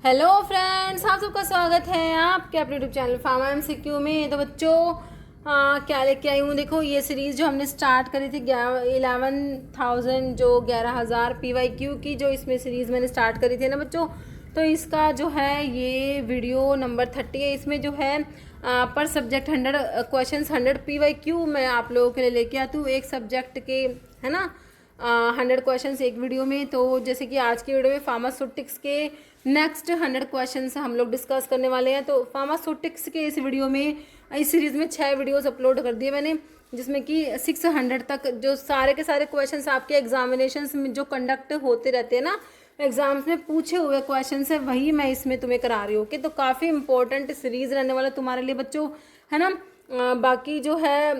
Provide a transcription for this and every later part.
Hello friends, आप सबका स्वागत है आपके अपने यूट्यूब चैनल फार्मा एमसीक्यू में। तो बच्चों क्या लेके आई हूँ, देखो ये सीरीज़ जो हमने स्टार्ट करी थी 11,000 जो 11,000 PYQ की जो इसमें सीरीज़ मैंने स्टार्ट करी थी ना बच्चों। तो इसका जो है ये वीडियो नंबर 30 है। इसमें जो है पर सब्जेक्ट 100 क्वेश्चन 100 PYQ मैं आप लोगों के लिए लेके आती हूँ एक सब्जेक्ट के, है ना। 100 क्वेश्चंस एक वीडियो में। तो जैसे कि आज की वीडियो में फार्मास्यूटिक्स के नेक्स्ट 100 क्वेश्चंस हम लोग डिस्कस करने वाले हैं। तो फार्मास्यूटिक्स के इस वीडियो में, इस सीरीज़ में 6 वीडियोस अपलोड कर दिए मैंने, जिसमें कि 600 तक जो सारे के सारे क्वेश्चंस आपके एग्जामिनेशंस में जो कंडक्ट होते रहते हैं ना, एग्जाम्स में पूछे हुए क्वेश्चन है, वही मैं इसमें तुम्हें करा रही हूँ। ओके, तो काफ़ी इंपॉर्टेंट सीरीज़ रहने वाला तुम्हारे लिए बच्चों, है ना। बाकी जो है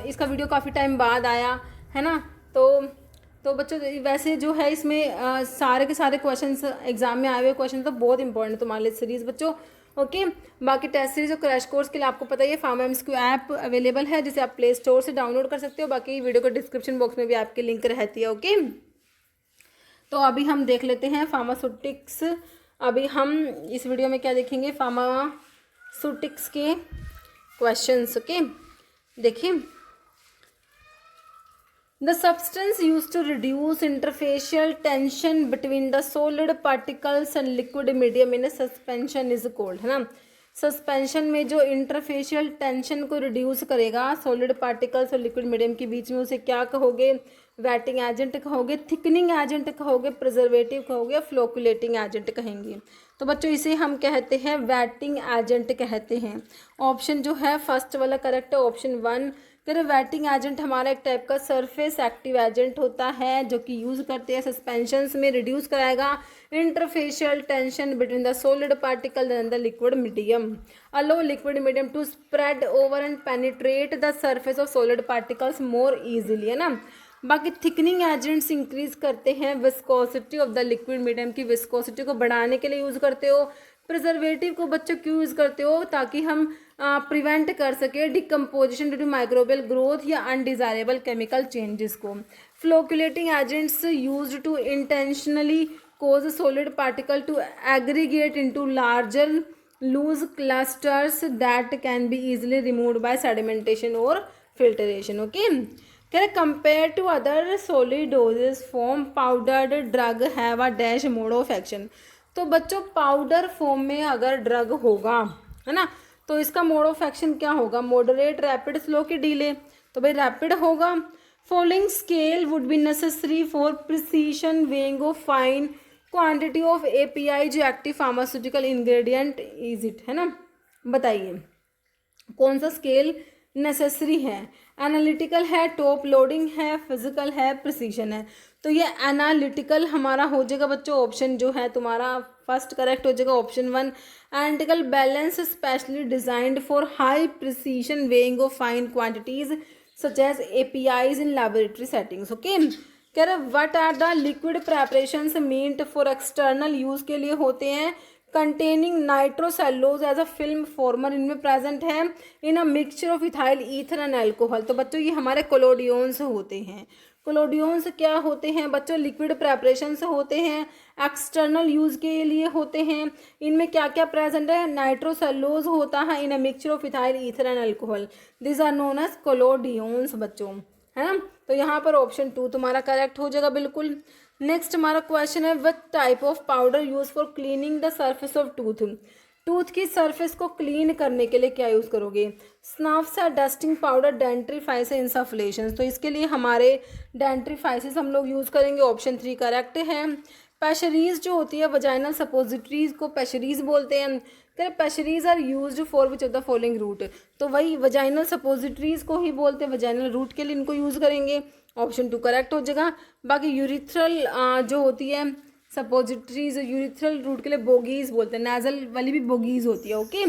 इसका वीडियो काफ़ी टाइम बाद आया है ना। तो बच्चों वैसे जो है इसमें सारे के सारे क्वेश्चंस एग्जाम में आए हुए क्वेश्चन तो बहुत इंपॉर्टेंट तुम्हारे लिए सीरीज़ बच्चों। ओके, बाकी टेस्ट सीरीज और क्रैश कोर्स के लिए आपको पता ही है फार्मा एमसीक्यू ऐप अवेलेबल है, जिसे आप प्ले स्टोर से डाउनलोड कर सकते हो। बाकी वीडियो के डिस्क्रिप्शन बॉक्स में भी आपकी लिंक रहती है। ओके, तो अभी हम देख लेते हैं फार्मास्यूटिक्स। अभी हम इस वीडियो में क्या देखेंगे, फार्मास्यूटिक्स के क्वेश्चंस। ओके, देखिए, the substance used to reduce interfacial tension between the solid particles and liquid medium in a suspension is called, है ना। सस्पेंशन में जो इंटरफेशियल टेंशन को रिड्यूस करेगा सॉलिड पार्टिकल्स और लिक्विड मीडियम के बीच में, उसे क्या कहोगे, वेटिंग एजेंट कहोगे, थिकनिंग एजेंट कहोगे, प्रिजर्वेटिव कहोगे, फ्लोकुलेटिंग एजेंट कहेंगे। तो बच्चों इसे हम कहते हैं वेटिंग एजेंट कहते हैं। ऑप्शन जो है फर्स्ट वाला करेक्ट है, ऑप्शन 1। फिर वेटिंग एजेंट हमारा एक टाइप का सरफेस एक्टिव एजेंट होता है जो कि यूज़ करते हैं सस्पेंशंस में, रिड्यूस कराएगा interfacial tension between the solid particle and the liquid medium, allow liquid medium to spread over and penetrate the surface of solid particles more easily, है ना। बाकी थिकनिंग एजेंट्स इंक्रीज करते हैं viscosity of the liquid medium की viscosity को बढ़ाने के लिए यूज़ करते हो। प्रिजर्वेटिव को बच्चों क्यों यूज़ करते हो, ताकि हम प्रिवेंट कर सके decomposition due to microbial growth या अनडिजायरेबल केमिकल चेंजेस को। Flocculating agents used to intentionally cause a solid particle to aggregate into larger loose clusters that can be easily removed by sedimentation or filtration. Okay, कह रहे compare to other solid doses form powdered drug have a dash mode of action। तो बच्चों powder form में अगर drug होगा, है ना, तो इसका मोड ऑफ एक्शन क्या होगा, मॉडरेट, रैपिड, स्लो की डिले। तो भाई रैपिड होगा। Following scale would be necessary for precision weighing of fine quantity of API जो active pharmaceutical ingredient is it, है ना। बताइए कौन सा स्केल नेसेसरी है, एनालिटिकल है, टॉप लोडिंग है, फिजिकल है, प्रिसीशन है। तो ये एनालिटिकल हमारा हो जाएगा बच्चों, ऑप्शन जो है तुम्हारा फर्स्ट करेक्ट हो जाएगा, option 1। Analytical balance specially designed for high precision weighing of fine quantities such as APIs in laboratory settings. Okay, कह रहे what are the liquid preparations meant for external use के लिए होते हैं, containing nitrocellulose as a film former, इनमें present है in a mixture of ethyl ether and alcohol. तो बच्चों ये हमारे कोलोडियंस होते हैं। कोलोडियंस क्या होते हैं बच्चों, लिक्विड प्रेपरेशंस होते हैं, एक्सटर्नल यूज के लिए होते हैं। इनमें क्या क्या प्रेजेंट है, नाइट्रोसेल्लोज होता है in a mixture of ethyl ether and alcohol, this are known as collodions बच्चों, है ना। तो यहाँ पर ऑप्शन 2 तुम्हारा करेक्ट हो जाएगा बिल्कुल। नेक्स्ट हमारा क्वेश्चन है विच type of powder use for cleaning the surface of tooth. Tooth की सरफेस को क्लीन करने के लिए क्या यूज़ करोगे, स्नाफ्स या डस्टिंग पाउडर, डेंट्रीफाइस, इंसफलेशन। तो इसके लिए हमारे डेंट्रीफाइसिस हम लोग यूज़ करेंगे, ऑप्शन 3 करेक्ट है। पैशरीज जो होती है वजाइनल सपोजिटरीज को पैशरीज बोलते हैं। कह pessaries are used for which of the following route, तो वही वजाइनल सपोजिटरीज को ही बोलते हैं, वजाइनल रूट के लिए इनको यूज़ करेंगे, ऑप्शन 2 करेक्ट हो जाएगा। बाकी यूरिथ्रल जो होती है सपोजिटरीज, यूरिथ्रल रूट के लिए बोगीज बोलते हैं, नाजल वाली भी बोगीज होती है। ओके,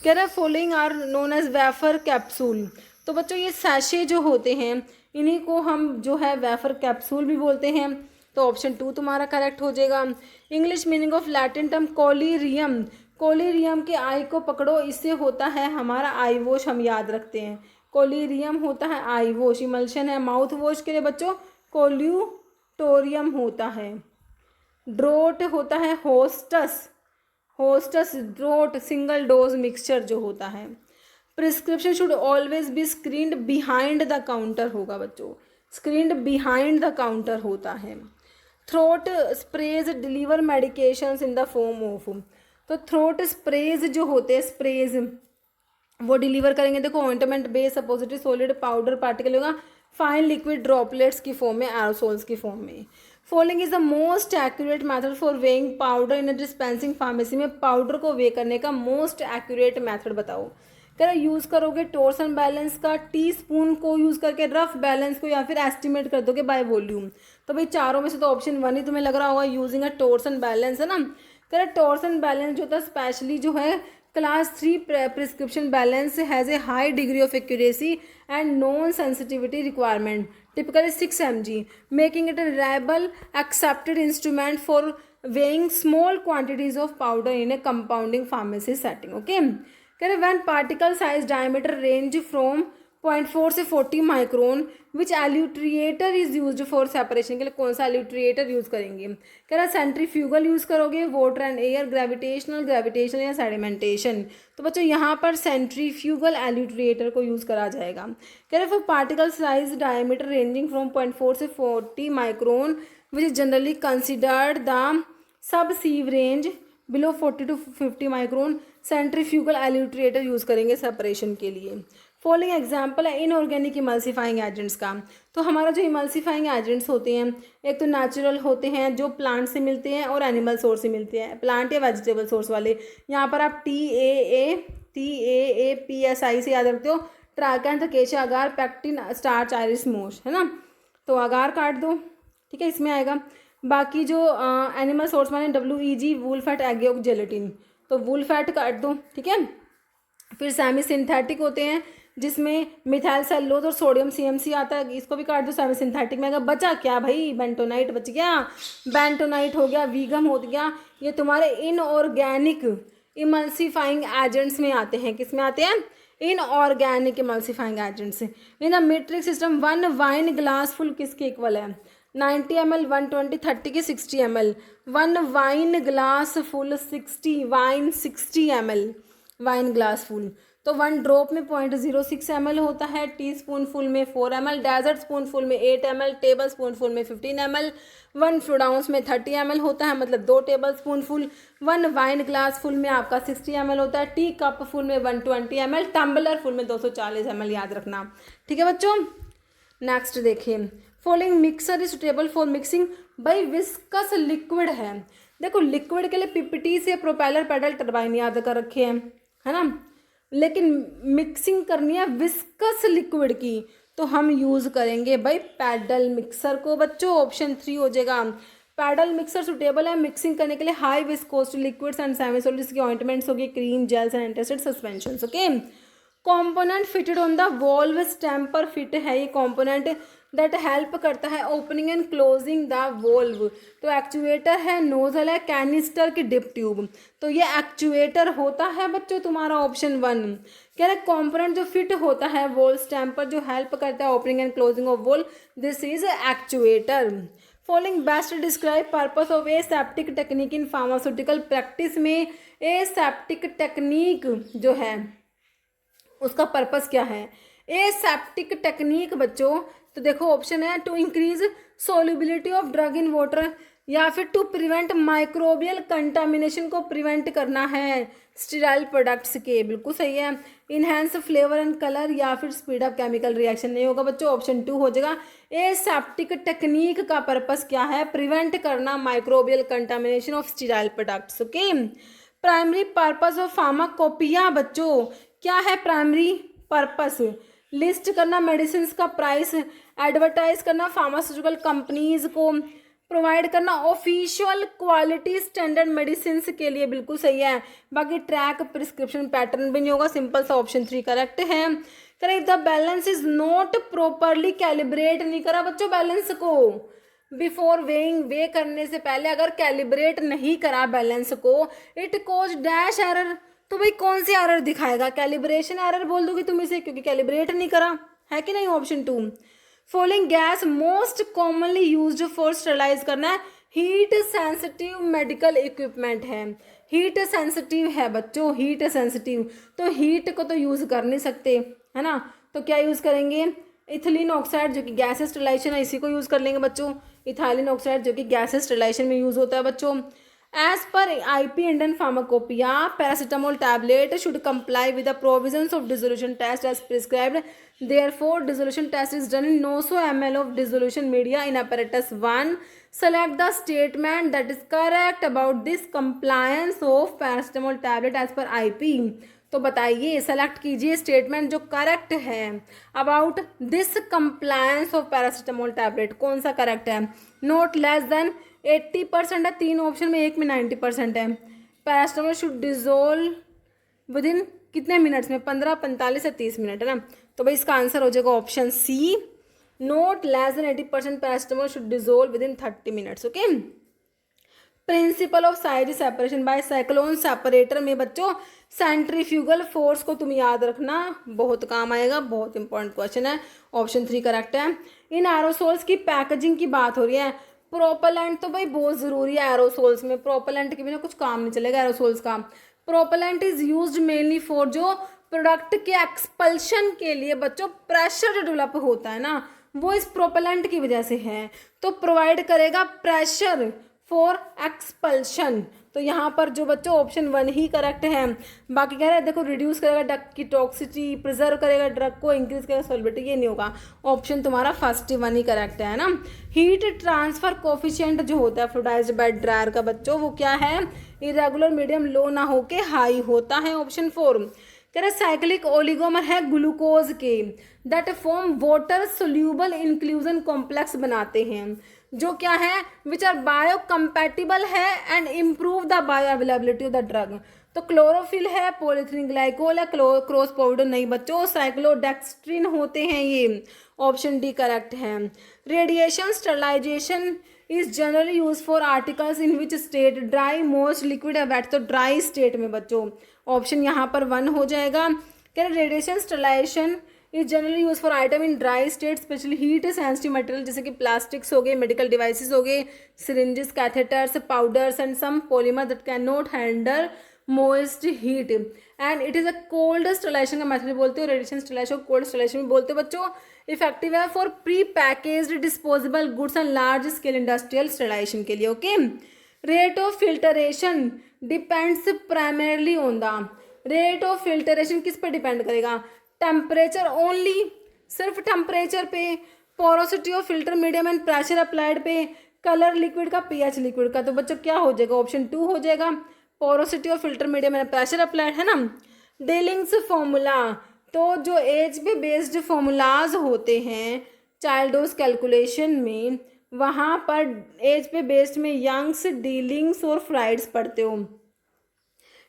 कह रहा है following are known as wafer capsule. तो बच्चों ये सैशे जो होते हैं इन्हीं को हम जो है वेफर कैप्सूल भी बोलते हैं, तो ऑप्शन 2 तुम्हारा करेक्ट हो जाएगा। English meaning of Latin term collyrium, collyrium के आई को पकड़ो, इससे होता है हमारा आई वॉश, हम याद रखते हैं। कोलिरियम होता है आई वॉश, इमल्शन है माउथ वॉश के लिए बच्चों कोल्यूटोरियम होता है। ड्रोट होता है hostess, hostess draught single dose mixture जो होता है। Prescription should always be screened behind the counter होगा बच्चों, स्क्रीन्ड बिहाइंड द काउंटर होता है। Throat sprays deliver medications in the form of, तो थ्रोट स्प्रेज जो होते हैं, स्प्रेज वो डिलीवर करेंगे, देखो ointment, base, suppository, solid, powder, particle होगा, फाइन लिक्विड ड्रॉपलेट्स की फॉर्म में, एरोसोल्स की फॉर्म में। Following is the most accurate method for weighing powder in a dispensing pharmacy, में पाउडर को वे करने का मोस्ट एक्यूरेट मेथड बताओ। कह रहा यूज़ करोगे टोर्सन बैलेंस का, टी स्पून को यूज़ करके, रफ बैलेंस को, या फिर एस्टिमेट कर दोगे बाय वॉल्यूम। तो भाई चारों में से तो ऑप्शन 1 ही तुम्हें लग रहा होगा, यूजिंग अ टोर्सन बैलेंस, है ना। कह रहा टोर्सन बैलेंस जो था स्पेशली जो है class 3 prescription balance has a high degree of accuracy and non sensitivity requirement, typically 6 mg, making it a reliable accepted instrument for weighing small quantities of powder in a compounding pharmacy setting. Okay, कह रहे when particle size diameter range from 0.4 से 40 micron, which elutriator is use for separation, के लिए कौन सा elutriator use करेंगे। कह रहा सेंट्रीफ्यूगल यूज करोगे, वाटर एंड एयर, ग्रेविटेशनल या सेडिमेंटेशन। तो बच्चों यहाँ पर सेंट्रीफ्यूगल एल्यूट्रिएटर को यूज करा जाएगा। कह रहे for particle size diameter ranging from 0.4 से 40 micron which is generally considered the sub sieve range below 40 to 50 micron, centrifugal elutriator use करेंगे सेपरेशन के लिए। फॉलोइंग एग्जाम्पल है इनऑर्गेनिक इमल्सिफाइंग एजेंट्स का। तो हमारा जो इमल्सिफाइंग एजेंट्स होते हैं, एक तो नेचुरल होते हैं जो प्लांट से मिलते हैं और एनिमल सोर्स से मिलते हैं, प्लांट या वेजिटेबल सोर्स वाले। यहाँ पर आप TAAPSI से याद रखते हो, ट्राइकैंथ अकेशिया अगार, पैक्टिन स्टार्च आयरिस मोश, है ना। तो अगार काट दो, ठीक है, इसमें आएगा। बाकी जो एनिमल सोर्स वाले WEG, wool fat, egg York, gelatin, तो वूल फैट काट दो, ठीक है। फिर सेमी सिंथेटिक होते हैं जिसमें मिथाइल सेलुलोज और सोडियम CMC आता है, इसको भी काट दो, सेमी सिंथेटिक में। अगर बचा क्या भाई, बेंटोनाइट बच गया, बेंटोनाइट हो गया, वीगम हो गया, ये तुम्हारे इनऑर्गेनिक इमल्सिफाइंग एजेंट्स में आते हैं। किस में आते हैं? Inorganic emulsifying agents. In the metric system 1 wine glass full किसके इक्वल है? 90 ml, 120, 30 की 60 ml। 1 wine glass full 60, wine 60 ml, wine glass full. तो 1 ड्रॉप में 0.06 ml होता है, टी स्पून फुल में 4 ml, डेजर्ट स्पून फुल में 8 ml, टेबल स्पून फुल में 15 ml, 1 फ्लूडाउंस में 30 ml होता है, मतलब 2 table spoon full. 1 wine glass full में आपका 60 ml होता है, टी कप फुल में 120 ml, टम्बलर फुल में 240 ml, याद रखना, ठीक है बच्चों। नेक्स्ट देखिए, following mixer is suitable for mixing. भाई विस्कस लिक्विड है, देखो लिक्विड के लिए PPT से प्रोपेलर पेडल टरबाइन याद कर रखे हैं, है ना। लेकिन मिक्सिंग करनी है विस्कस लिक्विड की, तो हम यूज़ करेंगे भाई पैडल मिक्सर को बच्चों। ऑप्शन 3 हो जाएगा। पैडल मिक्सर सुटेबल है मिक्सिंग करने के लिए high viscosity liquids and semi solids की ऑइंटमेंट्स होगी, cream, gels and antacid suspensions. Okay, component fitted on the valve stem पर फिट है ये कॉम्पोनेंट दैट हेल्प करता है opening and closing the valve. तो एक्चुएटर है, नोजल है, कैनिस्टर की डिप ट्यूब, तो ये एक्चुएटर होता है बच्चों तुम्हारा ऑप्शन 1। कह रहे कॉम्पोनेंट जो फिट होता है वॉल्व स्टैम्प पर जो हेल्प करता है opening and closing of valve, this is actuator. Following best describe purpose of aseptic technique in pharmaceutical practice में एसेप्टिक टेक्निक जो है उसका पर्पस क्या है? एसेप्टिक टेक्निक बच्चों, तो देखो ऑप्शन है to increase solubility of drug in water, या फिर टू प्रिवेंट माइक्रोबियल कंटामिनेशन को प्रिवेंट करना है स्टीराइल प्रोडक्ट्स के, बिल्कुल सही है। इनहेंस फ्लेवर एंड कलर, या फिर स्पीड अप केमिकल रिएक्शन, नहीं होगा बच्चों, ऑप्शन 2 हो जाएगा। एसेप्टिक टेक्निक का पर्पस क्या है? प्रिवेंट करना microbial contamination of sterile products. Okay, primary purpose of pharmacopoeia बच्चों, क्या है प्राइमरी पर्पस? लिस्ट करना मेडिसिन का प्राइस, एडवर्टाइज करना फार्मास्यूटिकल कंपनीज को, प्रोवाइड करना ऑफिशियल क्वालिटी स्टैंडर्ड मेडिसिन के लिए, बिल्कुल सही है। बाकी ट्रैक प्रिस्क्रिप्शन पैटर्न भी नहीं होगा, सिंपल सा ऑप्शन 3 करेक्ट है। Correct, the balance is not properly calibrate नहीं करा बच्चों बैलेंस को बिफोर वेइंग, वे करने से पहले अगर कैलिब्रेट नहीं करा बैलेंस को, इट कॉज डैश एरर। तो भाई कौन सी एरर दिखाएगा? कैलिब्रेशन एरर बोल दोगे तुम इसे, क्योंकि कैलिब्रेट नहीं करा है कि नहीं, option 2। Following gas most commonly used for sterilize करना है हीट सेंसिटिव मेडिकल इक्विपमेंट है, हीट सेंसिटिव है बच्चों, हीट सेंसिटिव, तो हीट को तो यूज़ कर नहीं सकते है ना, तो क्या यूज़ करेंगे, इथिलीन ऑक्साइड जो कि गैस स्टरलाइजेशन है, इसी को यूज़ कर लेंगे बच्चों, इथाइलिन ऑक्साइड जो कि गैस स्टरलाइजेशन में यूज़ होता है बच्चों। एज पर IP Indian pharmacopoeia paracetamol tablet should comply with the provisions of dissolution test as prescribed, therefore dissolution test is done in 900 ml of dissolution media in apparatus 1, select the statement that is correct about this compliance of paracetamol tablet as per IP। तो बताइए, select कीजिए statement जो correct है about this compliance of paracetamol tablet, कौन सा correct है। Not less than 80% है, 3 option में, एक में 90% है। Paracetamol should dissolve with in कितने मिनट्स में, 15, 45 या 30 मिनट है ना, तो भाई इसका आंसर हो जाएगा option C, not less than 80% paracetamol should dissolve within 30 minutes. Okay, principle of size separation by cyclone separator में बच्चों सेंट्रीफ्यूगल फोर्स को तुम याद रखना, बहुत काम आएगा, बहुत इंपॉर्टेंट क्वेश्चन है, ऑप्शन 3 करेक्ट है। इन एरोसोल्स की पैकेजिंग की बात हो रही है, प्रोपेलेंट तो भाई बहुत ज़रूरी है एरोसोल्स में, प्रोपेलेंट के बिना कुछ काम नहीं चलेगा एरोसोल्स का। Propellant is used mainly for जो प्रोडक्ट के एक्सपल्शन के लिए बच्चों प्रेशर जो डेवलप होता है ना, वो इस प्रोपेलेंट की वजह से है, तो प्रोवाइड करेगा प्रेशर फॉर एक्सपल्शन, तो यहाँ पर जो बच्चों ऑप्शन 1 ही करेक्ट है। बाकी कह रहे हैं देखो, रिड्यूस करेगा ड्रग की टॉक्सिटी, प्रिजर्व करेगा ड्रग को, इंक्रीज करेगा सॉल्बिलिटी, ये नहीं होगा, ऑप्शन तुम्हारा फर्स्ट 1 ही करेक्ट है ना। हीट ट्रांसफर कोफिशिएंट जो होता है फ्लूइडाइज्ड बेड ड्रायर का बच्चों, वो क्या है, इरेगुलर मीडियम लो ना होके हाई होता है, ऑप्शन 4। कह रहे साइक्लिक ओलिगोमर है ग्लूकोज के, that form water soluble inclusion complex बनाते हैं, जो क्या है, विच आर बायो कंपैटिबल है and improve the bioavailability of the drug, तो क्लोरोफिल है, पॉलीथिलीन ग्लाइकोल है, क्रॉस पाउडर नहीं बच्चों, साइक्लोडेक्स्ट्रिन होते हैं ये, ऑप्शन डी करेक्ट है। Radiation sterilization is generally use for articles in which state, dry, moist, liquid या वेट, तो ड्राई स्टेट में बच्चों, ऑप्शन यहाँ पर 1 हो जाएगा। क्या radiation sterilization is generally use for item in dry state, specially heat sensitive material जैसे कि प्लास्टिक्स हो गए, मेडिकल डिवाइसेस हो गए, syringes, catheters, powders and some polymer that can not handle moist heat, and it is a cold sterilization का method बोलते हो, radiation sterilization को कोल्ड स्टरलाइजेशन भी बोलते हो बच्चों। इफेक्टिव है for pre packaged disposable goods and large scale industrial sterilization के लिए। Okay, rate of filtration depends primarily on the, rate of filtration किस पे डिपेंड करेगा, टेम्परेचर ओनली, सिर्फ टेम्परेचर पे, porosity of filter medium and pressure applied पे, colour liquid का, pH liquid का, तो बच्चों क्या हो जाएगा, ऑप्शन 2 हो जाएगा, porosity of filter medium and pressure applied है ना। डेलिंग्स फॉर्मूला, तो जो एज पे बेस्ड फॉर्मूलाज होते हैं चाइल्ड डोज कैलकुलेशन में, वहाँ पर एज पे बेस्ड में यंग्स, डीलिंग्स और फ्राइड्स पढ़ते हो।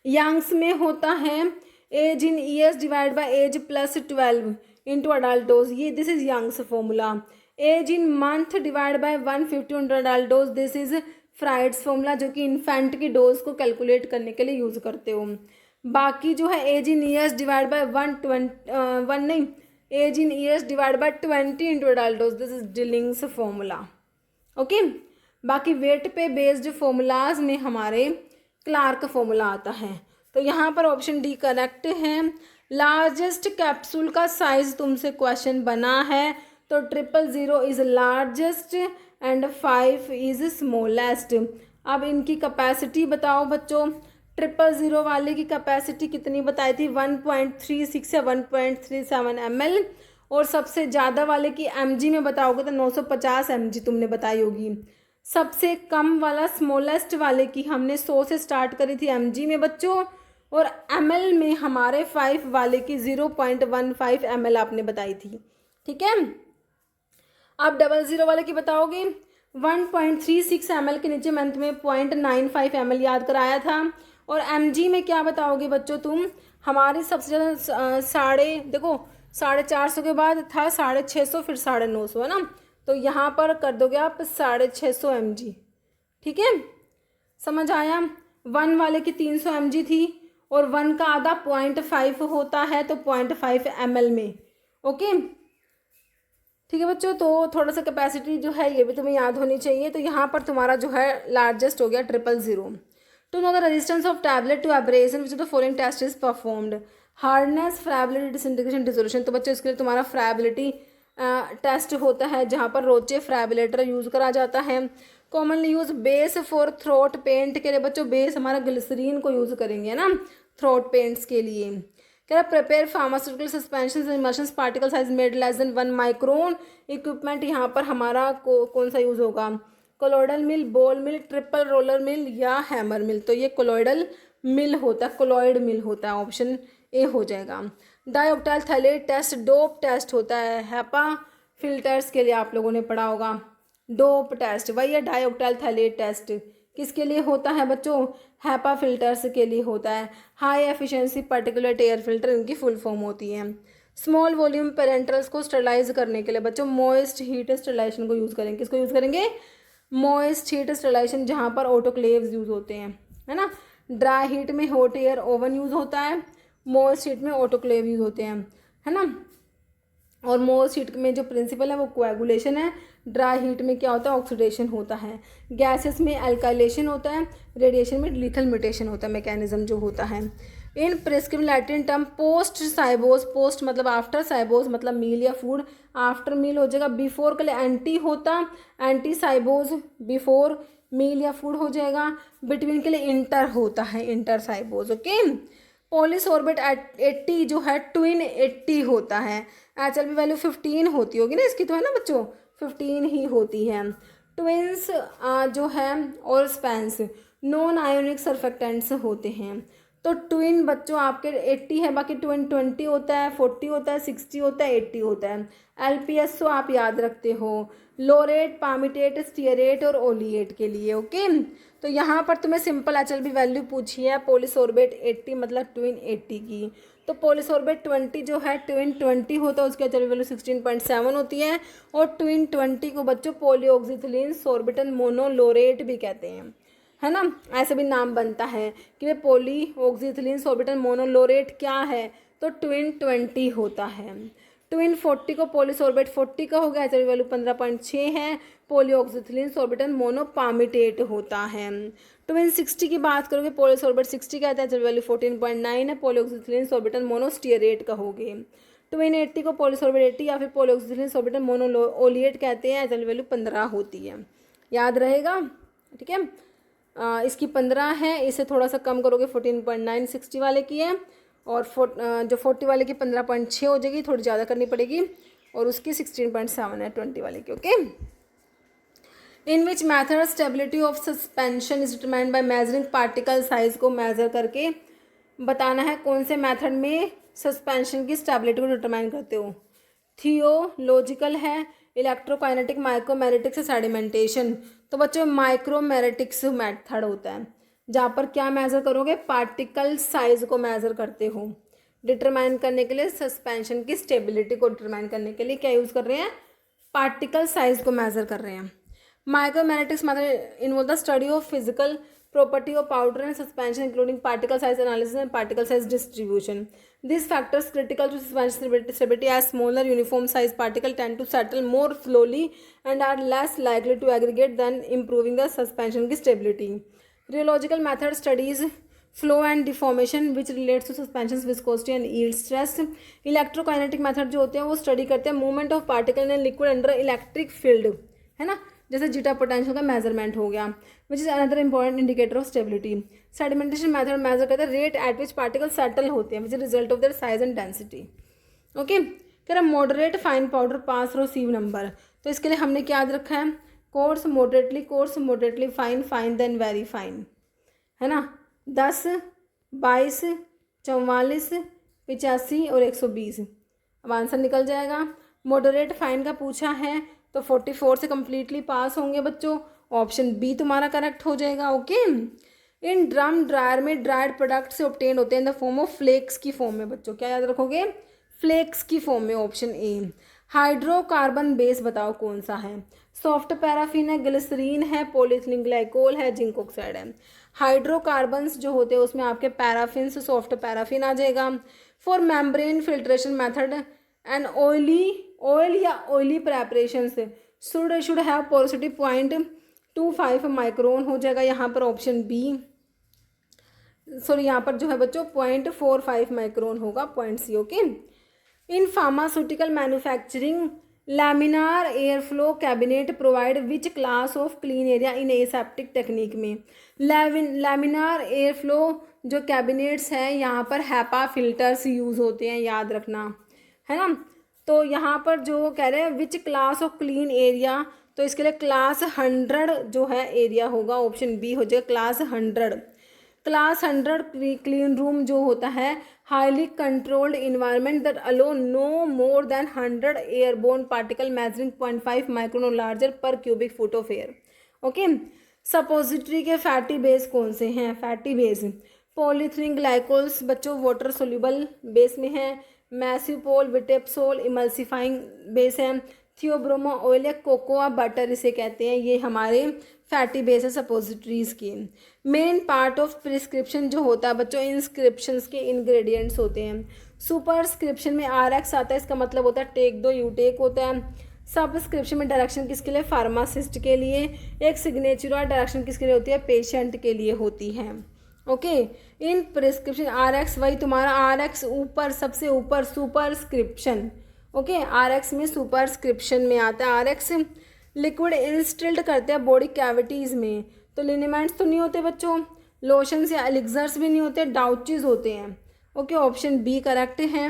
यंग्स में होता है as in years divide by age plus 12 into adult dose, ये this is Young's formula. Age in month divide by 150 into adult dose, this is Fried's formula, जो कि इन्फेंट की डोज को कैलकुलेट करने के लिए यूज करते हो। बाकी जो है as in years divide by 1 as in years divide by 20 into adult dose, this is Dilling's formula. Okay, बाकी वेट पे बेस्ड फॉर्मूलाज में हमारे क्लार्क फॉर्मूला आता है, तो यहाँ पर ऑप्शन डी करेक्ट है। लार्जेस्ट कैप्सूल का साइज तुमसे क्वेश्चन बना है, तो 000 is largest and 5 is smallest. अब इनकी कैपेसिटी बताओ बच्चों, 000 वाले की कैपेसिटी कितनी बताई थी, 1.36 या 1.37 ml, और सबसे ज़्यादा वाले की mg में बताओगे तो 950 mg तुमने बताई होगी। सबसे कम वाला स्मॉलेस्ट वाले की हमने 100 से स्टार्ट करी थी mg में बच्चों, और ml में हमारे 5 वाले की 0.15 ml आपने बताई थी, ठीक है। अब 00 वाले की बताओगे, 1.36 ml के नीचे मैंने तुम्हें 0.95 ml याद कराया था, और mg में क्या बताओगे बच्चों तुम, हमारे सबसे ज़्यादा देखो 450 के बाद था 650, फिर 950 है ना, तो यहाँ पर कर दोगे आप 650 mg, ठीक है, समझ आया। 1 वाले की 300 mg थी, और 1 का आधा 0.5 होता है, तो 0.5 ml में, ओके, ठीक है बच्चों, तो थोड़ा सा कैपेसिटी जो है ये भी तुम्हें याद होनी चाहिए। तो यहाँ पर तुम्हारा जो है लार्जेस्ट हो गया 000। To know the resistance of tablet to abrasion which the following test is performed. Hardness, friability, disintegration, dissolution. तो बच्चों इसके लिए तुम्हारा फ्रैबिलिटी टेस्ट होता है जहाँ पर रोचे फ्रैबिलेटर यूज़ करा जाता है। Commonly use base for throat paint के लिए बच्चों बेस हमारा ग्लिसरीन को यूज़ करेंगे ना थ्रोट पेंट्स के लिए। कह रहा prepare pharmaceutical suspension emulsion particle size made less than 1 micron. Equipment यहाँ पर हमारा कौन सा यूज़ होगा, कोलोइडल मिल, बॉल मिल, ट्रिपल रोलर मिल या हैमर मिल। तो ये कोलोइडल मिल होता है, कोलॉइड मिल होता है, ऑप्शन ए हो जाएगा। डाइऑक्टाइल थैलेट टेस्ट डोप टेस्ट होता है। हैपा फिल्टर्स के लिए आप लोगों ने पढ़ा होगा डोप टेस्ट, वही है डाइऑक्टाइल थैलेट टेस्ट किसके लिए होता है बच्चों, हैपा फिल्टर्स के लिए होता है। High efficiency particulate air filter इनकी फुल फॉर्म होती है। स्मॉल वॉल्यूम पेरेंटल्स को स्टरलाइज करने के लिए बच्चों मॉइस्ट हीट स्टरलाइजेशन को यूज़ करेंगे। किसको यूज़ करेंगे, मॉइस्ट हीट स्टरलाइजेशन, जहाँ पर ऑटोक्लेव्स यूज़ होते हैं, है ना। ड्राई हीट में हॉट एयर ओवन यूज़ होता है, मॉइस्ट हीट में ऑटोक्लेव यूज़ होते हैं, है ना। और मॉइस्ट हीट में जो प्रिंसिपल है वो कोएगुलेशन है, ड्राई हीट में क्या होता है ऑक्सीडेशन होता है, गैसेस में अल्काइलेशन होता है, रेडिएशन में लीथल म्यूटेशन होता है, मैकेनिज्म जो होता है। In prescriptive Latin term post cibos, post मतलब आफ्टर, साइबोज मतलब मील या फूड, आफ्टर मील हो जाएगा। बिफोर के लिए एंटी होता, एंटी साइबोज बिफोर मील या फूड हो जाएगा। बिटवीन के लिए इंटर होता है, इंटर साइबोज। ओके, पॉलीसॉर्बेट 80 जो है ट्विन 80 होता है। HLB वैल्यू 15 होती होगी ना इसकी, तो है ना बच्चों 15 ही होती है। ट्विंस जो है और स्पेंस नॉन आयोनिक सर्फेक्टेंट्स होते हैं। तो ट्विन बच्चों आपके 80 है, बाकी ट्विन 20 होता है, 40 होता है, 60 होता है, 80 होता है। LPSO आप याद रखते हो, लोरेट, पामिटेट, स्टीयरेट और ओलिएट के लिए। ओके, तो यहाँ पर तुम्हें सिंपल HLB वैल्यू पूछी है, पॉलीसॉर्बेट 80 मतलब ट्विन 80 की। तो पॉलीसॉर्बेट 20 जो है ट्विन 20 होता है, उसकी HLB वैल्यू 16.7 होती है। और ट्विन 20 को बच्चों पॉलीऑक्सीथिलीन सॉर्बिटल मोनोलोरेट भी कहते हैं, है ना। ऐसे भी नाम बनता है कि वे पॉलीऑक्सीथिलीन सॉर्बिटल मोनोलोरेट क्या है, तो ट्विन 20 होता है। ट्विन 40 को पॉलीसॉर्बेट 40 का हो गया, HLB वैल्यू 15.6 है, पॉलीऑक्सीथिलीन सॉर्बिटल मोनोपामिटेट होता है। ट्विन 60 की बात करोगे, पॉलीसॉर्बेट 60 का आता है, HLB वैल्यू 14.9 है, पॉलीऑक्सीथिलीन सॉर्बिटल मोनोस्टीयरेट का होगे। ट्विन 80 को पॉलीसॉर्बेट 80 या फिर पॉलीऑक्सीथिलीन सॉर्बिटल मोनोओलिएट कहते हैं, HLB वैल्यू 15 होती है, याद रहेगा। ठीक है, इसकी 15 है, इसे थोड़ा सा कम करोगे 14.9 60 वाले की है, और जो 40 वाले की 15.6 हो जाएगी, थोड़ी ज़्यादा करनी पड़ेगी, और उसकी 16.7 है 20 वाले की। Okay, in which method stability of suspension is determined by measuring particle size को मेजर करके बताना है कौन से मेथड में सस्पेंशन की स्टेबिलिटी को डिटरमाइन करते हो। थियोलॉजिकल है, इलेक्ट्रोकाइनेटिक, माइक्रोमैग्नेटिक्स, सेडिमेंटेशन। तो बच्चों माइक्रोमैग्नेटिक्स मेथड होता है जहाँ पर क्या मेज़र करोगे, पार्टिकल साइज को मेज़र करते हो। डिटरमाइन करने के लिए सस्पेंशन की स्टेबिलिटी को डिटरमाइन करने के लिए क्या यूज़ कर रहे हैं, पार्टिकल साइज को मेज़र कर रहे हैं। Micromagnetics method involve the study of physical property of powder and suspension including particle size analysis and particle size distribution. These factors critical to suspension stability as smaller uniform size particle tend to settle more slowly and are less likely to aggregate than improving the suspension की stability. Rheological method studies flow and deformation which relates to suspension's viscosity and yield stress. Electrokinetic method जो होते हैं वो study करते हैं movement of particle in liquid under electric field, है ना, जैसे जीटा पोटेंशियल का मेजरमेंट हो गया, which is another important indicator of stability. Sedimentation method measure करता है rate at which particle settle होते हैं, which is result of their size and density. Okay, कह रहा moderate fine powder pass through sieve number. तो इसके लिए हमने क्या याद रखा है, coarse moderately fine, fine then very fine, है ना। 10, 22, 44, 85 और 120, अब आंसर निकल जाएगा। मॉडरेट फाइन का पूछा है तो 44 से कम्प्लीटली पास होंगे बच्चों, ऑप्शन बी तुम्हारा करेक्ट हो जाएगा। ओके, इन ड्रम ड्रायर में ड्राइड प्रोडक्ट से ऑब्टेन होते हैं in the form of flakes की फॉर्म में बच्चों, क्या याद रखोगे, फ्लेक्स की फॉर्म में, ऑप्शन ए। हाइड्रोकार्बन बेस बताओ कौन सा है, सॉफ्ट पैराफिन है, ग्लिसरीन है, पॉलीथिलीन ग्लाइकोल है, जिंक ऑक्साइड है। हाइड्रोकार्बन्स जो होते हैं उसमें आपके पैराफिन से सॉफ्ट पैराफिन आ जाएगा। For membrane filtration method an oil या ऑयली प्रेपरेशन से शुड हैव पोरोसिटी 0.25 माइक्रोन हो जाएगा यहाँ पर ऑप्शन बी। सॉरी यहाँ पर जो है बच्चों 0.45 माइक्रोन होगा, point C. Okay. In pharmaceutical manufacturing laminar air flow cabinet provide which class of clean area in aseptic technique में। लैमिनार एयर फ्लो जो कैबिनेट्स हैं यहाँ पर हैपा फिल्टर्स यूज़ होते हैं, याद रखना है ना। तो यहाँ पर जो कह रहे हैं विच क्लास ऑफ क्लीन एरिया, तो इसके लिए क्लास 100 जो है एरिया होगा, ऑप्शन बी हो जाएगा क्लास 100। क्लास 100 क्लीन रूम जो होता है highly controlled environment that allow no more than 100 airborne particle measuring 0.5 micron और larger per cubic foot of air. Okay. Suppository के फैटी बेस कौन से हैं? फैटी बेस पॉलीथिलीन ग्लाइकोल्स बच्चों वाटर सोल्यूबल बेस में है। मैसिपोल विटेप्सोल इमल्सिफाइंग बेस है। Theobroma oil या कोकोआ बटर इसे कहते हैं, ये हमारे फैटी बेस है सपोजिटरीज की। मेन पार्ट ऑफ प्रिस्क्रिप्शन जो होता है बच्चों इंस्क्रिप्शंस के इंग्रेडिएंट्स होते हैं। सुपरस्क्रिप्शन में RX आता है, इसका मतलब होता है टेक दो यू टेक होता है। सबस्क्रिप्शन में डायरेक्शन किसके लिए? फार्मासिस्ट के लिए। एक सिग्नेचर और डायरेक्शन किसके लिए होती है? पेशेंट के लिए होती है। ओके। इन प्रिस्क्रिप्शन RX वही तुम्हारा RX ऊपर सबसे ऊपर सुपरस्क्रिप्शन। ओके। RX में सुपरस्क्रिप्शन में आता है। RX लिक्विड इंस्टिल्ड करते हैं बॉडी कैविटीज़ में, तो लिनीमेंट्स तो नहीं होते बच्चों, लोशंस या एलिक्सर्स भी नहीं होते, डाउचेज होते हैं। ओके। ऑप्शन बी करेक्ट है।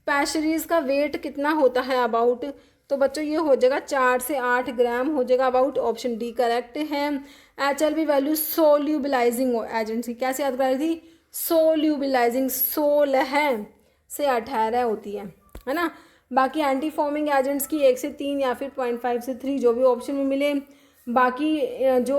पैशरीज का वेट कितना होता है अबाउट, तो बच्चों ये हो जाएगा 4 से 8 ग्राम हो जाएगा अबाउट, ऑप्शन डी करेक्ट है। HLB वैल्यू सोल्यूबिलाइजिंग एजेंट की कैसे याद कराई थी? सोल्यूबिलाइजिंग 16 से 18 होती है ना। बाकी एंटी फॉर्मिंग एजेंट्स की 1 से 3 या फिर 0.5 से 3 जो भी ऑप्शन में मिले। बाकी जो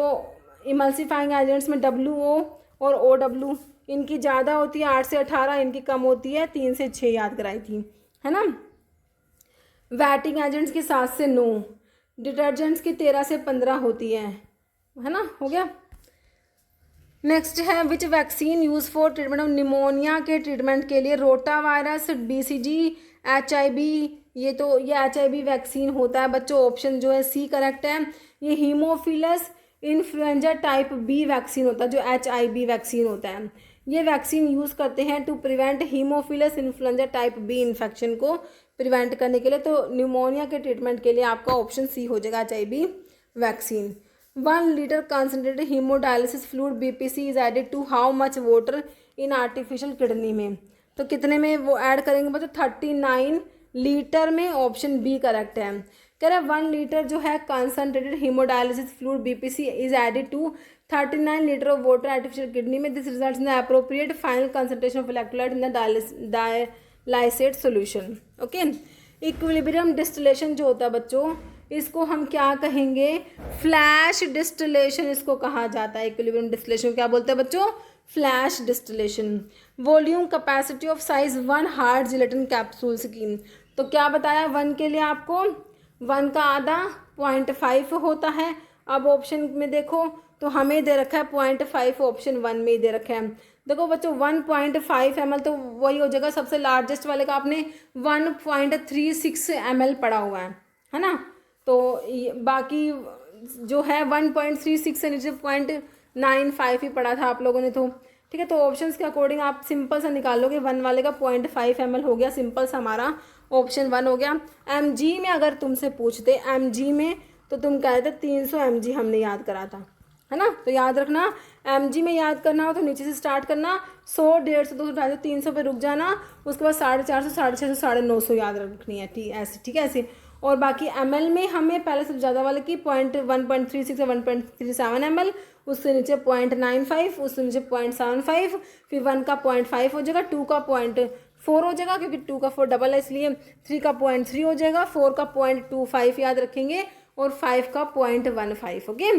इमल्सिफाइंग एजेंट्स में WO और OW इनकी ज़्यादा होती है 8 से 18, इनकी कम होती है 3 से 6 याद कराई थी, है ना। वैटिंग एजेंट्स की 7 से 9, डिटर्जेंट्स की 13 से 15 होती है ना। हो गया। नेक्स्ट है विच vaccine use for treatment of pneumonia के ट्रीटमेंट के लिए रोटा वायरस BCG HIV, ये HIV वैक्सीन होता है बच्चों, ऑप्शन जो है सी करेक्ट है। ये Haemophilus influenza type B vaccine होता है जो HIV वैक्सीन होता है। ये वैक्सीन यूज़ करते हैं to prevent haemophilus influenza type B infection को प्रिवेंट करने के लिए। तो निमोनिया के ट्रीटमेंट के लिए आपका ऑप्शन सी हो जाएगा HIV vaccine. 1 litre concentrated haemodialysis fluid BPC is added to how much water in artificial kidney में, तो कितने में वो ऐड करेंगे बच्चों? 39 लीटर में, ऑप्शन बी करेक्ट है। कह रहे 1 लीटर जो है concentrated haemodialysis fluid BPC is added to 39 litre of water artificial kidney में। This results in the appropriate final concentration of electrolyte in the dialysate solution. Okay. Equilibrium distillation जो होता है बच्चों, इसको हम क्या कहेंगे? फ्लैश डिस्टिलेशन इसको कहा जाता है। इक्विलिब्रियम डिस्टिलेशन क्या बोलते हैं बच्चों? Flash distillation. Volume capacity of size 1 hard gelatin capsules की, तो क्या बताया 1 के लिए आपको? 1 का आधा 0.5 होता है। अब ऑप्शन में देखो तो हमें दे रखा है 0.5, ऑप्शन 1 में ही दे रखा है। देखो बच्चों 1.5 ml तो वही हो जाएगा, सबसे लार्जेस्ट वाले का आपने 1.36 ml पड़ा हुआ है ना। तो बाकी जो है 1.36 से नीचे 0.95 ही पड़ा था आप लोगों ने, तो ठीक है। तो ऑप्शंस के अकॉर्डिंग आप सिंपल सा निकालोगे, 1 वाले का 0.5 ml हो गया, सिंपल सा हमारा ऑप्शन 1 हो गया। mg में अगर तुमसे पूछते mg में तो तुम कहते 300 mg हमने याद करा था, है ना। तो याद रखना mg में याद करना हो तो नीचे से स्टार्ट करना, 100 150 200 250 300 पे रुक जाना, उसके बाद 450 650 950 याद रखनी है, ठीक ऐसे, ठीक है ऐसे। और बाकी ml में हमें पहले सबसे ज़्यादा वाले की 1.36 या 1.37 ml, उससे नीचे 0.95, उससे नीचे 0.75, फिर 1 का 0.5 हो जाएगा, 2 का 0.4 हो जाएगा क्योंकि 2 का 4 डबल है इसलिए, 3 का 0.3 हो जाएगा, 4 का 0.25 याद रखेंगे और 5 का 0.15। ओके।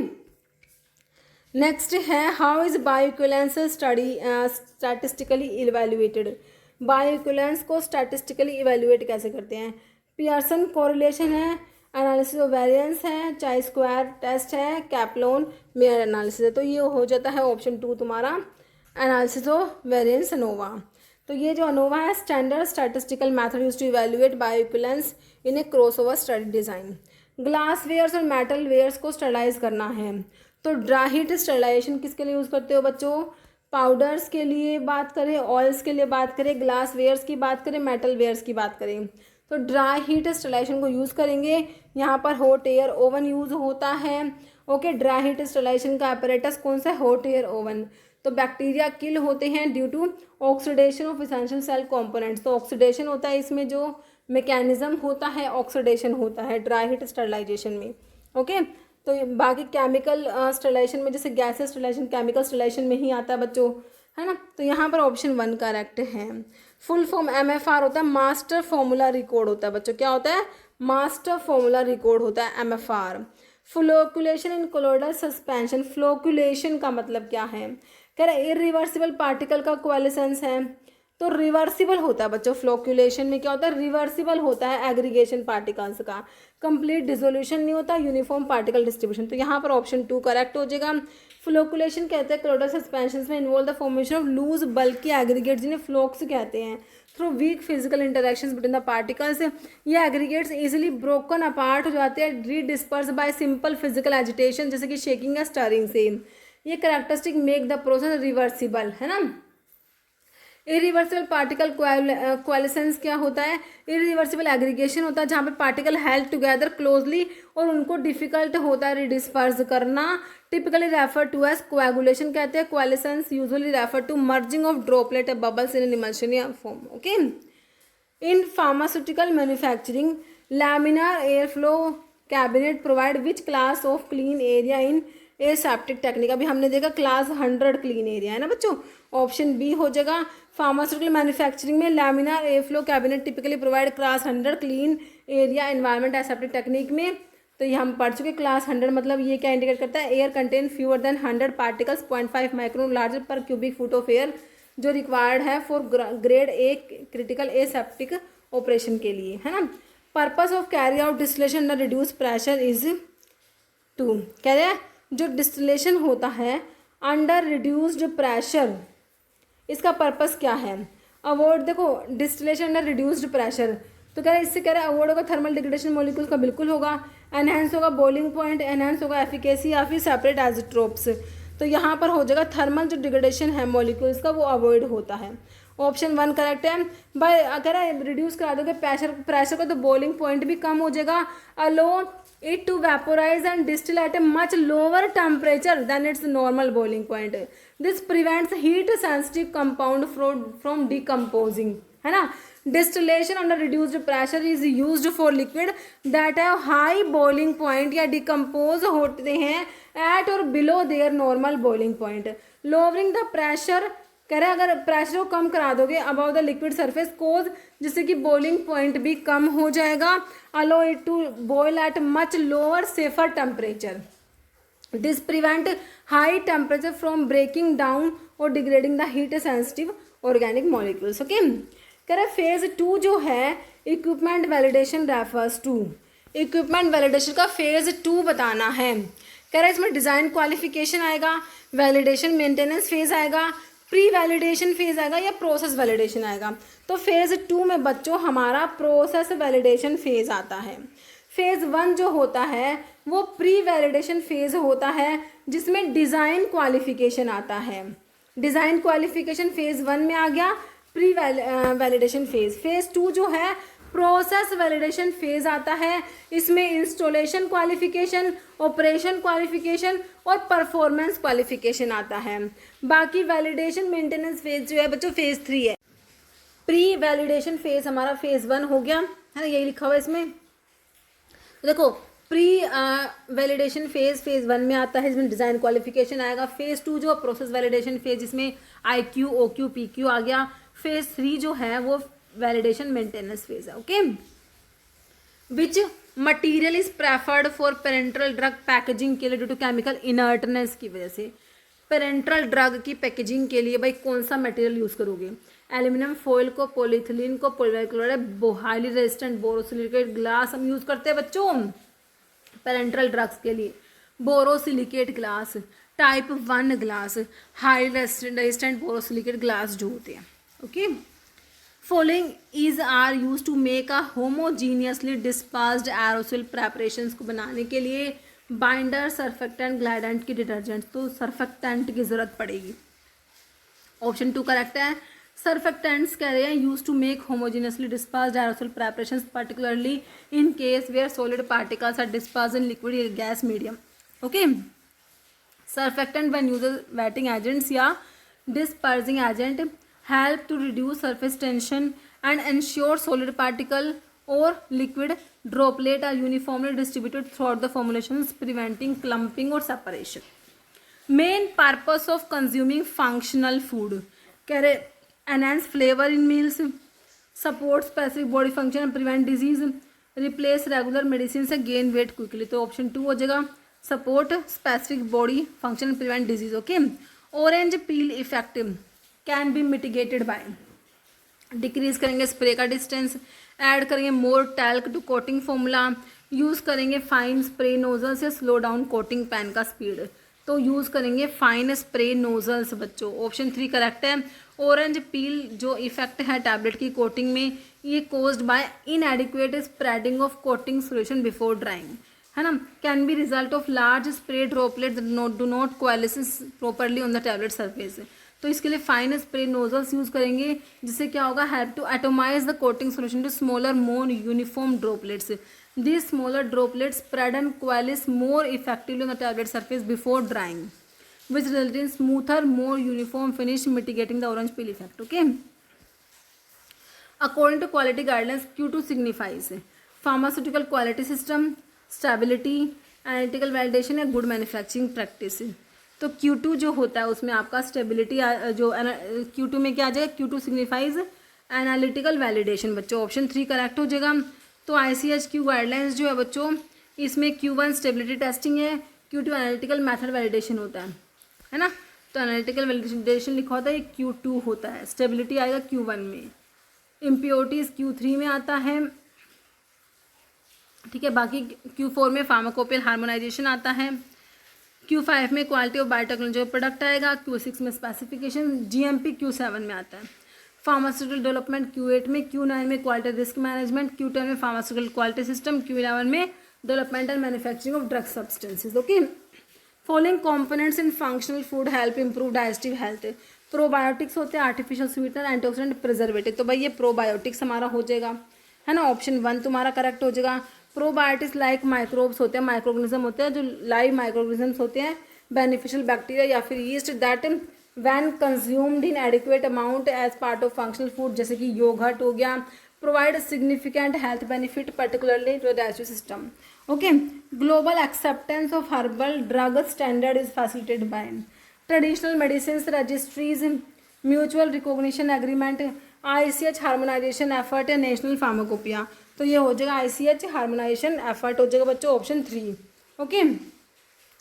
नेक्स्ट है how is bioequivalence study statistically evaluated. Bioequivalence को स्टैटिस्टिकली इवेल्युएट कैसे करते हैं? पियर्सन कोरिलेशन है, एनालिसिस ऑफ वेरिएंस है, चाई स्क्वायर टेस्ट है, कैप्लोन मेयर एनालिसिस है। तो ये हो जाता है ऑप्शन 2 तुम्हारा एनालिसिस ऑफ वेरिएंस एनोवा। तो ये जो अनोवा है standard statistical method use to evaluate bioequivalence in a crossover study design. Glass wares और मेटल वेयर्स को स्टरलाइज करना है, तो ड्राई हीट स्टरलाइजेशन किसके लिए यूज़ करते हो बच्चों? पाउडर्स के लिए बात करें, ऑयल्स के लिए बात करें, ग्लास वेयर्स की बात करें, मेटल वेयर्स की बात करें, तो ड्राई हीट स्टरलाइजेशन को यूज़ करेंगे। यहाँ पर हॉट एयर ओवन यूज़ होता है। ओके, ड्राई हीट स्टरलाइजेशन का apparatus कौन सा है? Hot air oven. तो बैक्टीरिया किल होते हैं due to oxidation of essential cell components. तो ऑक्सीडेशन होता है, इसमें जो मैकेनिज्म होता है ऑक्सीडेशन होता है ड्राई हीट स्टरलाइजेशन में। ओके, तो बाकी केमिकल स्टरलाइजेशन में, जैसे गैसेस स्टरलाइजेशन केमिकल स्टरलाइजेशन में ही आता है बच्चों, है ना। तो यहाँ पर ऑप्शन 1 करेक्ट है। फुल फॉर्म MFR होता है, मास्टर फॉर्मूला रिकॉर्ड होता है बच्चों। क्या होता है? मास्टर फॉर्मूला रिकॉर्ड होता है MFR। फ्लोकुलेशन इन कोलोइडल सस्पेंशन, फ्लोकुलेशन का मतलब क्या है? कह रहे इरिवर्सिबल पार्टिकल का कोएलिसेंस है, तो रिवर्सिबल होता है बच्चों। फ्लोकुलेशन में क्या होता है? रिवर्सिबल होता है एग्रीगेशन पार्टिकल्स का, कंप्लीट डिसोल्यूशन नहीं होता, यूनिफॉर्म पार्टिकल डिस्ट्रीब्यूशन। तो यहाँ पर ऑप्शन 2 करेक्ट हो जाएगा। फ्लोकुलेशन कहते हैं कोलोइडल सस्पेंशन में involve the formation of loose bulky aggregates, जिन्हें फ्लोक्स कहते हैं, through weak physical interactions between the particles. ये एग्रीगेट्स इजीली ब्रोकन अपार्ट हो जाते हैं redisperse by simple physical agitation, जैसे कि शेकिंग या स्टरिंग से। ये characteristic make the process reversible, है ना। इरिवर्सिबल पार्टिकल कोएलिसेंस क्या होता है? इरिवर्सिबल एग्रीगेशन होता है जहाँ पे पार्टिकल हेल्ड टुगेदर क्लोजली और उनको डिफिकल्ट होता है रिडिस्पर्स करना। Typically refer to as coagulation कहते हैं। Coalescence usually refer to merging of droplet bubbles in an emulsion form. Okay, in pharmaceutical manufacturing laminar air flow cabinet provide which class of clean area in aseptic technique? अभी हमने देखा class 100 clean area है ना बच्चों, option B हो जाएगा। Pharmaceutical manufacturing में laminar air flow cabinet typically provide class 100 clean area environment aseptic technique में। तो ये हम पढ़ चुके। क्लास 100 मतलब ये क्या इंडिकेट करता है? Air contain fewer than 100 particles 0.5 micron larger per cubic foot of air, जो रिक्वायर्ड है for grade A critical aseptic operation के लिए, है ना। Purpose of carry out distillation under reduce pressure is to, कह रहे हैं जो डिस्टिलेशन होता है अंडर रिड्यूस्ड प्रेशर, इसका पर्पस क्या है? अवॉइड, देखो डिस्टिलेशन अंडर रिड्यूस्ड प्रेशर, तो कह रहे इससे कह रहे अवॉइड होगा थर्मल डिग्रेडेशन मॉलिक्यूल्स का, बिल्कुल होगा। एनहेंस होगा बॉइलिंग पॉइंट, एनहेंस होगा एफिकेसी या फिर सेपरेट आइसोटोप्स। तो यहाँ पर हो जाएगा थर्मल जो डिग्रेडेशन है मॉलिक्यूल्स का वो अवॉइड होता है। ऑप्शन 1 करेक्ट है। बाय अगर रिड्यूस करा दोगे प्रेशर का तो बॉइलिंग पॉइंट भी कम हो जाएगा। अलो it to vaporize and distill at a much lower temperature than its normal boiling point. This prevents heat sensitive compound from decomposing, है ना। Distillation under reduced pressure is used for liquid that have high boiling point या decompose होते हैं at or below their normal boiling point. Lowering the pressure, कह रहे हैं अगर pressure को कम करा दोगे about the liquid surface cause, जिससे कि बॉइलिंग पॉइंट भी कम हो जाएगा। Allow it to boil at much lower safer temperature. This prevent high temperature from breaking down और degrading the heat sensitive organic molecules. Okay, कह रहे फेज 2 जो है equipment validation refers to, equipment validation का फेज 2 बताना है। कह रहे इसमें डिज़ाइन क्वालिफिकेशन आएगा, वैलिडेशन मेंटेनेंस फेज आएगा, प्री वैलिडेशन फेज आएगा या प्रोसेस वैलिडेशन आएगा। तो फेज़ 2 में बच्चों हमारा प्रोसेस वैलिडेशन फेज आता है। फेज़ 1 जो होता है वो प्री वैलिडेशन फेज होता है, जिसमें डिज़ाइन क्वालिफिकेशन आता है। डिज़ाइन क्वालिफिकेशन फेज़ 1 में आ गया, प्री वैलिडेशन फेज। फेज़ 2 जो है प्रोसेस वैलिडेशन फेज आता है। इसमें इंस्टॉलेशन क्वालिफिकेशन, ऑपरेशन क्वालिफिकेशन और परफॉर्मेंस क्वालिफिकेशन आता है। बाकी वैलिडेशन मेंटेनेंस फेज जो है बच्चों फेज 3 है। प्री वैलिडेशन फेज हमारा फेज 1 हो गया, है ना, यही लिखा हुआ है इसमें। तो देखो प्री वैलिडेशन फेज 1 में आता है, इसमें डिज़ाइन क्वालिफिकेशन आएगा। फेज 2 जो प्रोसेस वैलिडेशन फेज, इसमें IQ OQ PQ आ गया। फेज 3 जो है वो वैलिडेशन मेंटेनेंस फेज है। Okay, which material is preferred for parental drug packaging के लिए ड्यू टू केमिकल इनर्टनेस की वजह से। पेरेंटल ड्रग की पैकेजिंग के लिए भाई कौन सा मटेरियल यूज़ करोगे? एल्यूमिनियम फॉइल को, पॉलीथिलीन को, polychloride, highly resistant borosilicate glass हम यूज़ करते हैं बच्चों पेरेंटल ड्रग्स के लिए। Borosilicate glass, type 1 glass, high resistant borosilicate glass जो होते हैं। Okay, following is are use to make a homogeneously dispersed aerosol preparations को बनाने के लिए बाइंडर, सर्फेक्टेंट, ग्लाइडेंट की डिटर्जेंट, तो सर्फेक्टेंट की जरूरत पड़ेगी। ऑप्शन 2 करेक्ट है। सर्फेक्टेंट्स कह रहे हैं use to make homogeneously dispersed aerosol preparations particularly in case where solid particles are dispersed in liquid gas medium. Okay, surfactant when used wetting agents या dispersing agent help to reduce surface tension and ensure solid particle or liquid droplet are uniformly distributed throughout the formulations, preventing clumping or separation. Main purpose of consuming functional food कह रहे enhance flavor in meals, support specific body function and prevent disease, replace regular medicine से gain weight quickly, तो option 2 हो जाएगा support specific body function prevent disease. Okay, orange peel effect can be mitigated by decrease करेंगे spray का distance, add करेंगे more talc to coating formula, use करेंगे fine spray nozzles या slow down coating pan का speed, तो use करेंगे fine spray nozzles बच्चों। Option 3 correct है। ऑरेंज पील जो इफेक्ट है टैबलेट की कोटिंग में ये caused by इनएडिक्वेट spreading of coating solution before drying, है ना, can be result of large spray droplet do not coalesce properly on the tablet surface, तो इसके लिए फाइन स्प्रे नोजल्स यूज करेंगे जिससे क्या होगा help to atomise the coating solution to smaller more uniform droplets, this smaller droplets spread and coalesce more effectively on the tablet surface before drying which result in smoother more uniform finish mitigating the orange peel effect. Okay, according to quality guidelines Q2 signifies pharmaceutical quality system, stability, analytical validation या good manufacturing practice, तो Q2 जो होता है उसमें आपका stability जो Q2 में क्या आ जाएगा, Q2 सिग्निफाइज एनालिटिकल वैलिडेशन बच्चों, ऑप्शन 3 करेक्ट हो जाएगा। तो ICHQ गाइडलाइंस जो है बच्चों इसमें Q1 स्टेबिलिटी टेस्टिंग है, Q2 एनालिटिकल मैथड वैलिडेशन होता है ना, तो एनालिटिकल वैलिडेशन लिखा होता है ये Q2 होता है, स्टेबिलिटी आएगा Q1 में, इम्प्योरिटीज Q3 में आता है, ठीक है, बाकी Q4 में फार्माकोपियल हार्मोनाइजेशन आता है, Q5 में क्वालिटी ऑफ बायोटेक्नोलॉजी प्रोडक्ट आएगा, Q6 में स्पेसिफिकेशन, GMP Q7 में आता है, फार्मास्यूटिकल डेवलपमेंट Q8 में, Q9 में क्वालिटी रिस्क मैनेजमेंट, Q10 में फार्मास्यूटिकल क्वालिटी सिस्टम, Q11 में development and manufacturing of drug substances. Okay, following components in functional food help improve digestive health, probiotics होते हैं artificial sweetener, antioxidant, preservative, तो भाई ये probiotics हमारा हो जाएगा, है ना, ऑप्शन 1 तुम्हारा करेक्ट हो जाएगा। प्रोबायोटिक्स लाइक माइक्रोब्स होते हैं, माइक्रोऑर्गेनिज्म होते हैं जो लाइव माइक्रोऑर्गेनिजम्स होते हैं, बेनिफिशियल बैक्टीरिया या फिर yeast that when consumed in adequate amount as part of functional food, जैसे कि योगर्ट हो गया, provide significant health benefit particularly to the digestive system. Okay, global acceptance of herbal drug standard is facilitated by traditional medicine registries, mutual recognition agreement, ICH harmonization effort या national pharmacopoeia, तो ये हो जाएगा ICH harmonization effort हो जाएगा बच्चों, option 3। Okay,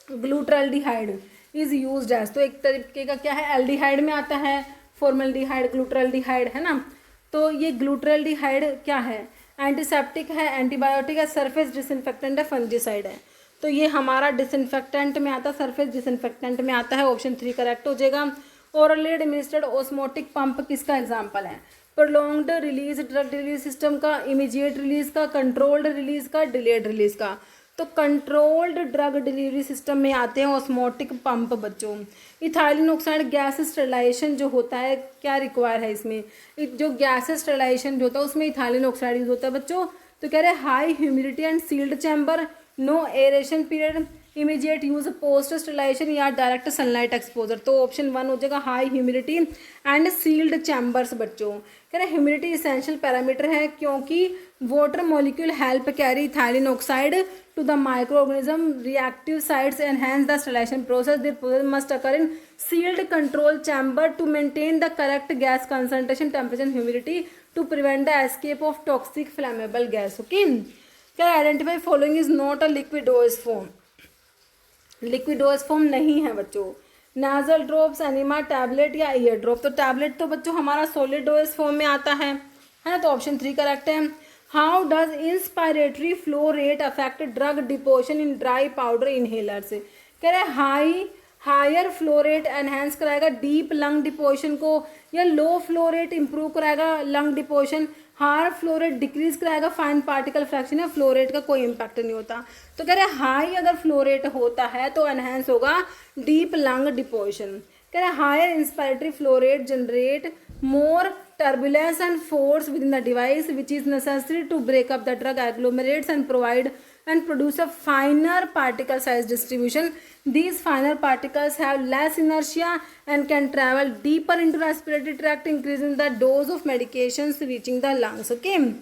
glutaraldehyde is used as, तो एक तरीके का क्या है, एल्डिहाइड में आता है, फॉर्मल्डिहाइड, ग्लूट्राल्डिहाइड, है ना, तो ये ग्लूट्राल्डिहाइड क्या है, एंटीसेप्टिक है, एंटीबायोटिक है, सरफेस डिसइंफेक्टेंट है, फंजीसाइड है, तो ये हमारा डिसइंफेक्टेंट में आता है, सरफेस डिसइंफेक्टेंट में आता है, ऑप्शन 3 करेक्ट हो जाएगा। ओरली एडमिनिस्ट्रेड ऑस्मोटिक पंप किसका एग्जाम्पल है, prolonged release drug delivery system का, इमीडिएट रिलीज का, कंट्रोल्ड रिलीज का, डिलेड रिलीज का, तो कंट्रोल्ड ड्रग डिलीवरी सिस्टम में आते हैं ऑस्मोटिक पंप बच्चों। इथाइलिन ऑक्साइड गैस स्टरलाइजेशन जो होता है क्या रिक्वायर है इसमें, जो गैस स्टरलाइजेशन जो होता है उसमें इथाइलिन ऑक्साइड यूज होता है बच्चों, तो कह रहे हैं high humidity and sealed chamber, no aeration period, immediate use post sterilization या डायरेक्ट सनलाइट एक्सपोजर, तो ऑप्शन 1 हो जाएगा high humidity and sealed chambers बच्चों। कह रहे हैं ह्यूमिडिटी इसेंशियल पैरामीटर है क्योंकि water molecule help carry ethylene oxide to the microorganism, reactive sites enhance the sterilization process, this process must occur in sealed control chamber to maintain the correct gas concentration, temperature, humidity to prevent the escape of toxic flammable gas. Okay, क्या identify following is not a liquid dose form, liquid dose form नहीं है बच्चों, nasal drops, enema, tablet या ear drop, तो tablet तो बच्चों हमारा solid dose form में आता है ना, तो ऑप्शन 3 करेक्ट है। How does inspiratory flow rate affect drug deposition in dry powder inhalers, कह रहे हैं high higher flow rate enhance कराएगा डीप लंग डिपोजिशन को, या लो फ्लो रेट इंप्रूव कराएगा lung deposition, higher flow rate decrease कराएगा fine particle fraction, या flow rate का कोई इंपैक्ट नहीं होता। तो कह रहे हैं हाई अगर फ्लो रेट होता है तो एनहेंस होगा डीप लंग डिपोजिशन। कह रहे हैं higher inspiratory flow rate generate more turbulence and force within the device which is necessary to break up the drug agglomerates and produce a finer particle size distribution. These finer particles have less inertia and can travel deeper into respiratory tract, increasing the dose of medications reaching the lungs. Okay,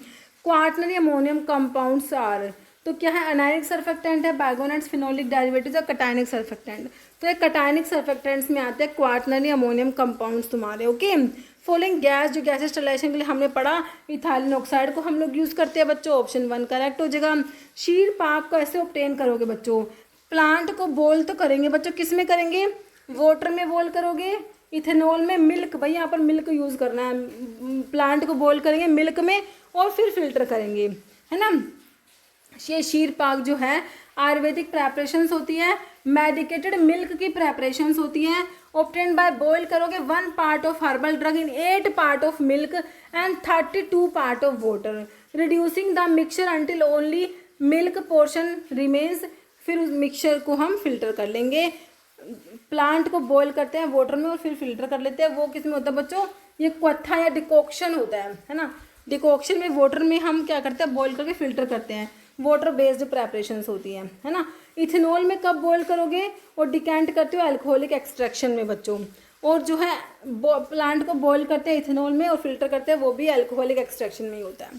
quaternary ammonium compounds are, तो क्या है, anionic surfactant है, बैगोनेट्स, phenolic derivatives और cationic surfactant. तो ये cationic surfactants में आते हैं क्वार्टनरी अमोनियम कंपाउंड्स तुम्हारे। ओके, फॉलोइंग गैस, जो गैसेस स्टरलाइजेशन के लिए हमने पढ़ा, इथाइलिन ऑक्साइड को हम लोग यूज़ करते हैं बच्चों, ऑप्शन 1 करेक्ट हो जाएगा। शीर पाक को ऐसे ऑब्टेन करोगे बच्चों, प्लांट को बॉयल तो करेंगे बच्चों, किस में करेंगे, वाटर में बॉयल करोगे, इथेनॉल में, मिल्क, भाई यहाँ पर मिल्क यूज़ करना है, प्लांट को बॉयल करेंगे मिल्क में और फिर फिल्टर करेंगे, है ना। ये शीर पाक जो है आयुर्वेदिक प्रेपरेशंस होती है, मेडिकेटेड मिल्क की प्रेपरेशंस होती हैं, ऑब्टेन बाय बॉयल करोगे 1 part of herbal drug in 8 part of milk and 32 part of water, reducing the mixture until only milk portion remains. फिर उस मिक्सचर को हम फिल्टर कर लेंगे, प्लांट को बॉयल करते हैं वाटर में और फिर फिल्टर कर लेते हैं। वो किस में होता है बच्चों, ये क्वत्था या डिकॉक्शन होता है ना। डिकॉक्शन में वाटर में हम क्या करते हैं, बॉयल करके फिल्टर करते हैं, वाटर बेस्ड प्रेपरेशंस होती हैं, है ना। इथेनॉल में कब बॉयल करोगे और डिकेंट करते हो, अल्कोहलिक एक्सट्रैक्शन में बच्चों। और जो है प्लांट को बॉयल करते हैं इथेनॉल में और फिल्टर करते हैं, वो भी अल्कोहलिक एक्सट्रैक्शन में ही होता है।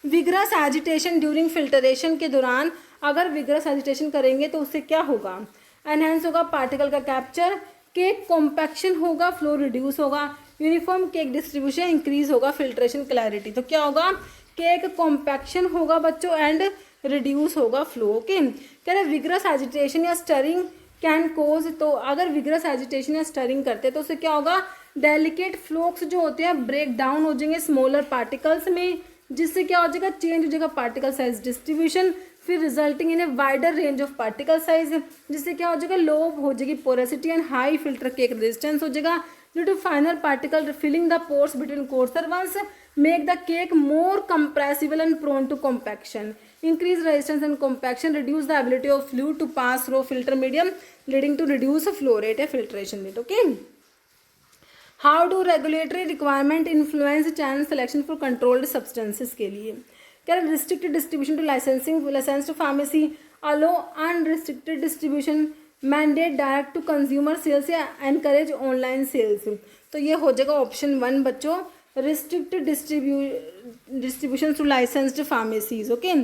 विग्रस एजिटेशन ड्यूरिंग फिल्टरेशन के दौरान अगर विग्रस एजिटेशन करेंगे तो उससे क्या होगा, एनहेंस होगा पार्टिकल का कैप्चर, केक कॉम्पैक्शन होगा, फ्लो रिड्यूस होगा, यूनिफॉर्म केक डिस्ट्रीब्यूशन, इंक्रीज होगा फिल्ट्रेशन क्लैरिटी। तो क्या होगा, केक कॉम्पैक्शन होगा बच्चों एंड रिड्यूस होगा फ्लो। ओके, कह रहे विग्रस एजिटेशन या स्टरिंग कैन कोज, तो अगर विग्रस एजिटेशन या स्टरिंग करते हैं तो उससे क्या होगा, डेलिकेट फ्लोक्स जो होते हैं ब्रेक डाउन हो जाएंगे स्मॉलर पार्टिकल्स में, जिससे क्या हो जाएगा, चेंज हो जाएगा पार्टिकल साइज डिस्ट्रीब्यूशन, फिर resulting in a wider range of particle size, जिससे क्या हो जाएगा, लो हो जाएगी porosity and high filter cake resistance हो जाएगा, due to final particle filling the pores between coarser ones make the cake more compressible and prone to compaction, increase resistance and compaction, reduce the ability of fluid to pass through filter medium, leading to reduce flow rate and filtration rate. Okay, how do regulatory requirement influence channel selection for controlled substances के लिए, क्या restricted distribution to licensed pharmacy, allow unrestricted distribution, mandate direct to consumer sales या encourage online sales। तो ये हो जाएगा option 1 बच्चों, restricted distribution through licensed pharmacies. Okay,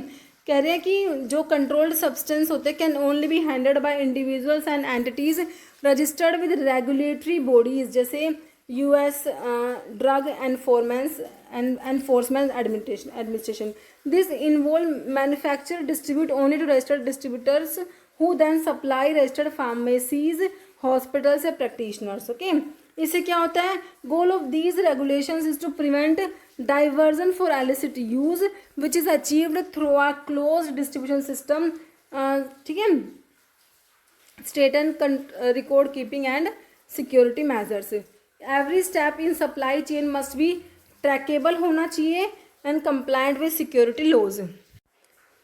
कह रहे हैं कि जो कंट्रोल्ड सब्सटेंस होते हैं can only be handled by individuals and entities registered with regulatory bodies, जैसे US drug enforcement administration. This involve manufacture distribute only to registered distributors who then supply registered pharmacies, hospitals या practitioners. Okay, इससे क्या होता है, goal of these regulations is to prevent diversion for illicit use which is achieved through a close distribution system. ठीक है, state and record keeping and security measures. Every step in supply chain must be traceable होना चाहिए and compliant with security laws.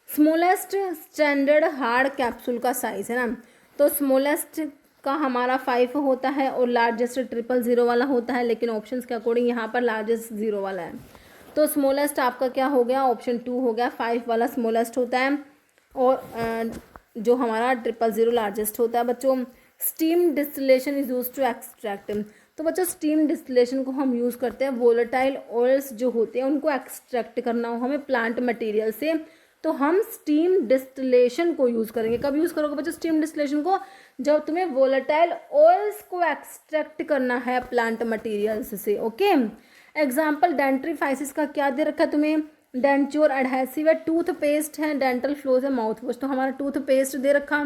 Smallest standard hard capsule का size है ना, तो smallest का हमारा 5 होता है और लार्जेस्ट 000 वाला होता है, लेकिन ऑप्शंस के अकॉर्डिंग यहाँ पर लार्जेस्ट 0 वाला है। तो स्मॉलेस्ट आपका क्या हो गया, ऑप्शन 2 हो गया, 5 वाला स्मॉलेस्ट होता है और जो हमारा 000 लार्जेस्ट होता है बच्चों। Steam distillation is use to extract, तो बच्चों स्टीम डिस्टिलेशन को हम यूज़ करते हैं वोलेटाइल ऑयल्स जो होते हैं उनको एक्सट्रैक्ट करना हो हमें प्लांट मटेरियल से, तो हम स्टीम डिस्टिलेशन को यूज़ करेंगे। कब यूज़ करोगे बच्चों स्टीम डिस्टिलेशन को, जब तुम्हें वोलेटाइल ऑयल्स को एक्सट्रैक्ट करना है प्लांट मटेरियल्स से। ओके, एग्जाम्पल डेंट्रीफाइसिस का क्या दे रखा है तुम्हें, डेंच्योर एडहेसिव है, टूथपेस्ट है, डेंटल फ्लोस है, माउथ वॉश। तो हमारा टूथपेस्ट दे रखा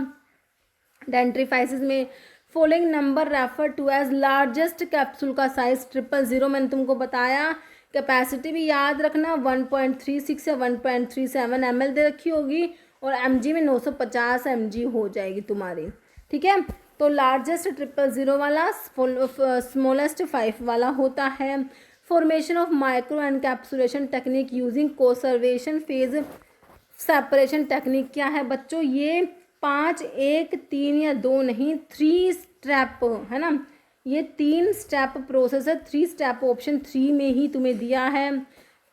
डेंट्रीफाइसिस में। Following number refer to as largest capsule का साइज 000, मैंने तुमको बताया। कैपेसिटी भी याद रखना 1.36 या 1.37 ml दे रखी होगी और mg में 950 mg हो जाएगी तुम्हारी। ठीक है, तो लार्जेस्ट 000 वाला, स्मॉलेस्ट 5 वाला होता है। Formation of micro encapsulation technique using coacervation phase separation technique क्या है बच्चों? ये 5, 1, 3 या 2 नहीं, 3 स्टेप है ना, ये 3 स्टेप प्रोसेस है। 3 स्टेप ऑप्शन 3 में ही तुम्हें दिया है।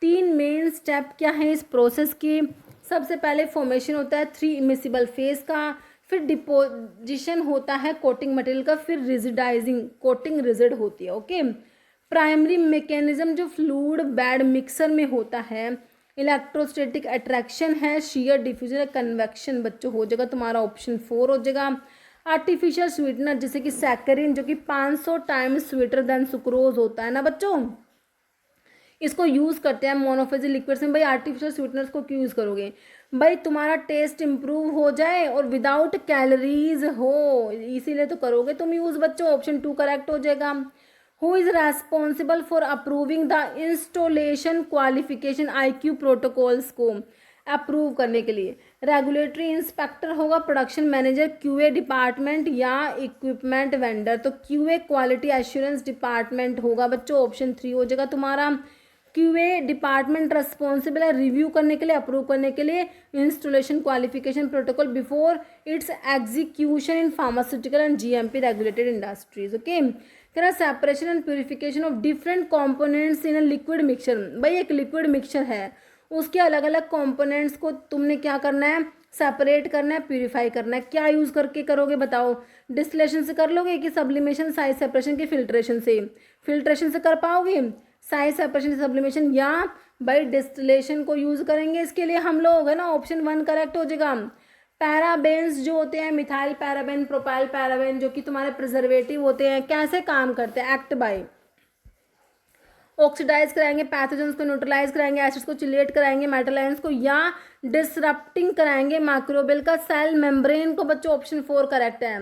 3 मेन स्टेप क्या है इस प्रोसेस के? सबसे पहले फॉर्मेशन होता है 3 इमिसिबल फेज का, फिर डिपोजिशन होता है कोटिंग मटेरियल का, फिर रिजिडाइजिंग कोटिंग रिजिड होती है। ओके, प्राइमरी मैकेनिज्म जो फ्लूइड बेड मिक्सर में होता है, इलेक्ट्रोस्टैटिक अट्रैक्शन है, शेयर डिफ्यूजन है, कन्वेक्शन बच्चों हो जाएगा तुम्हारा ऑप्शन 4 हो जाएगा। आर्टिफिशियल स्वीटनर जैसे कि सैकरिन जो कि 500 टाइम्स स्वीटर देन सुक्रोज होता है ना बच्चों, इसको यूज़ करते हैं मोनोफेजी लिक्विड्स में। भाई आर्टिफिशियल स्वीटनर्स को क्यों यूज़ करोगे? भाई तुम्हारा टेस्ट इम्प्रूव हो जाए और विदाउट कैलोरीज हो, इसीलिए तो करोगे तुम यूज़ बच्चों। ऑप्शन 2 करेक्ट हो जाएगा। Who is responsible for approving the installation qualification IQ protocols को अप्रूव करने के लिए? रेगुलेटरी इंस्पेक्टर होगा, प्रोडक्शन मैनेजर, QA डिपार्टमेंट या इक्विपमेंट वेंडर? तो QA क्वालिटी एश्योरेंस डिपार्टमेंट होगा बच्चों, ऑप्शन 3 हो जाएगा तुम्हारा। QA डिपार्टमेंट रिस्पॉन्सिबल है रिव्यू करने के लिए, अप्रूव करने के लिए installation qualification protocol before it's execution in pharmaceutical and GMP regulated industries. Okay, कह separation and purification of different components in a liquid mixture. भाई एक लिक्विड मिक्सचर है, उसके अलग अलग कंपोनेंट्स को तुमने क्या करना है? सेपरेट करना है, प्यूरिफाई करना है। क्या यूज़ करके करोगे बताओ? डिस्टिलेशन से कर लोगे कि सब्लिमेशन, साइज सेपरेशन की फिल्ट्रेशन से? फिल्ट्रेशन से कर पाओगे, साइज सेपरेशन, सब्लिमेशन या भाई डिस्टिलेशन को यूज़ करेंगे इसके लिए हम लोग, है ना। ऑप्शन 1 करेक्ट हो जाएगा। पैराबेन्स जो होते हैं, मिथाइल पैराबेन, प्रोपाइल पैराबेन, जो कि तुम्हारे प्रिजर्वेटिव होते हैं, कैसे काम करते हैं? एक्ट बाय ऑक्सीडाइज कराएंगे, पैथोजेंस को न्यूट्रलाइज कराएंगे, एसिड्स को चिलेट कराएंगे, मेटल आयंस को, या डिसरप्टिंग कराएंगे माइक्रोबियल का सेल मेम्ब्रेन को बच्चों। ऑप्शन 4 करेक्ट है।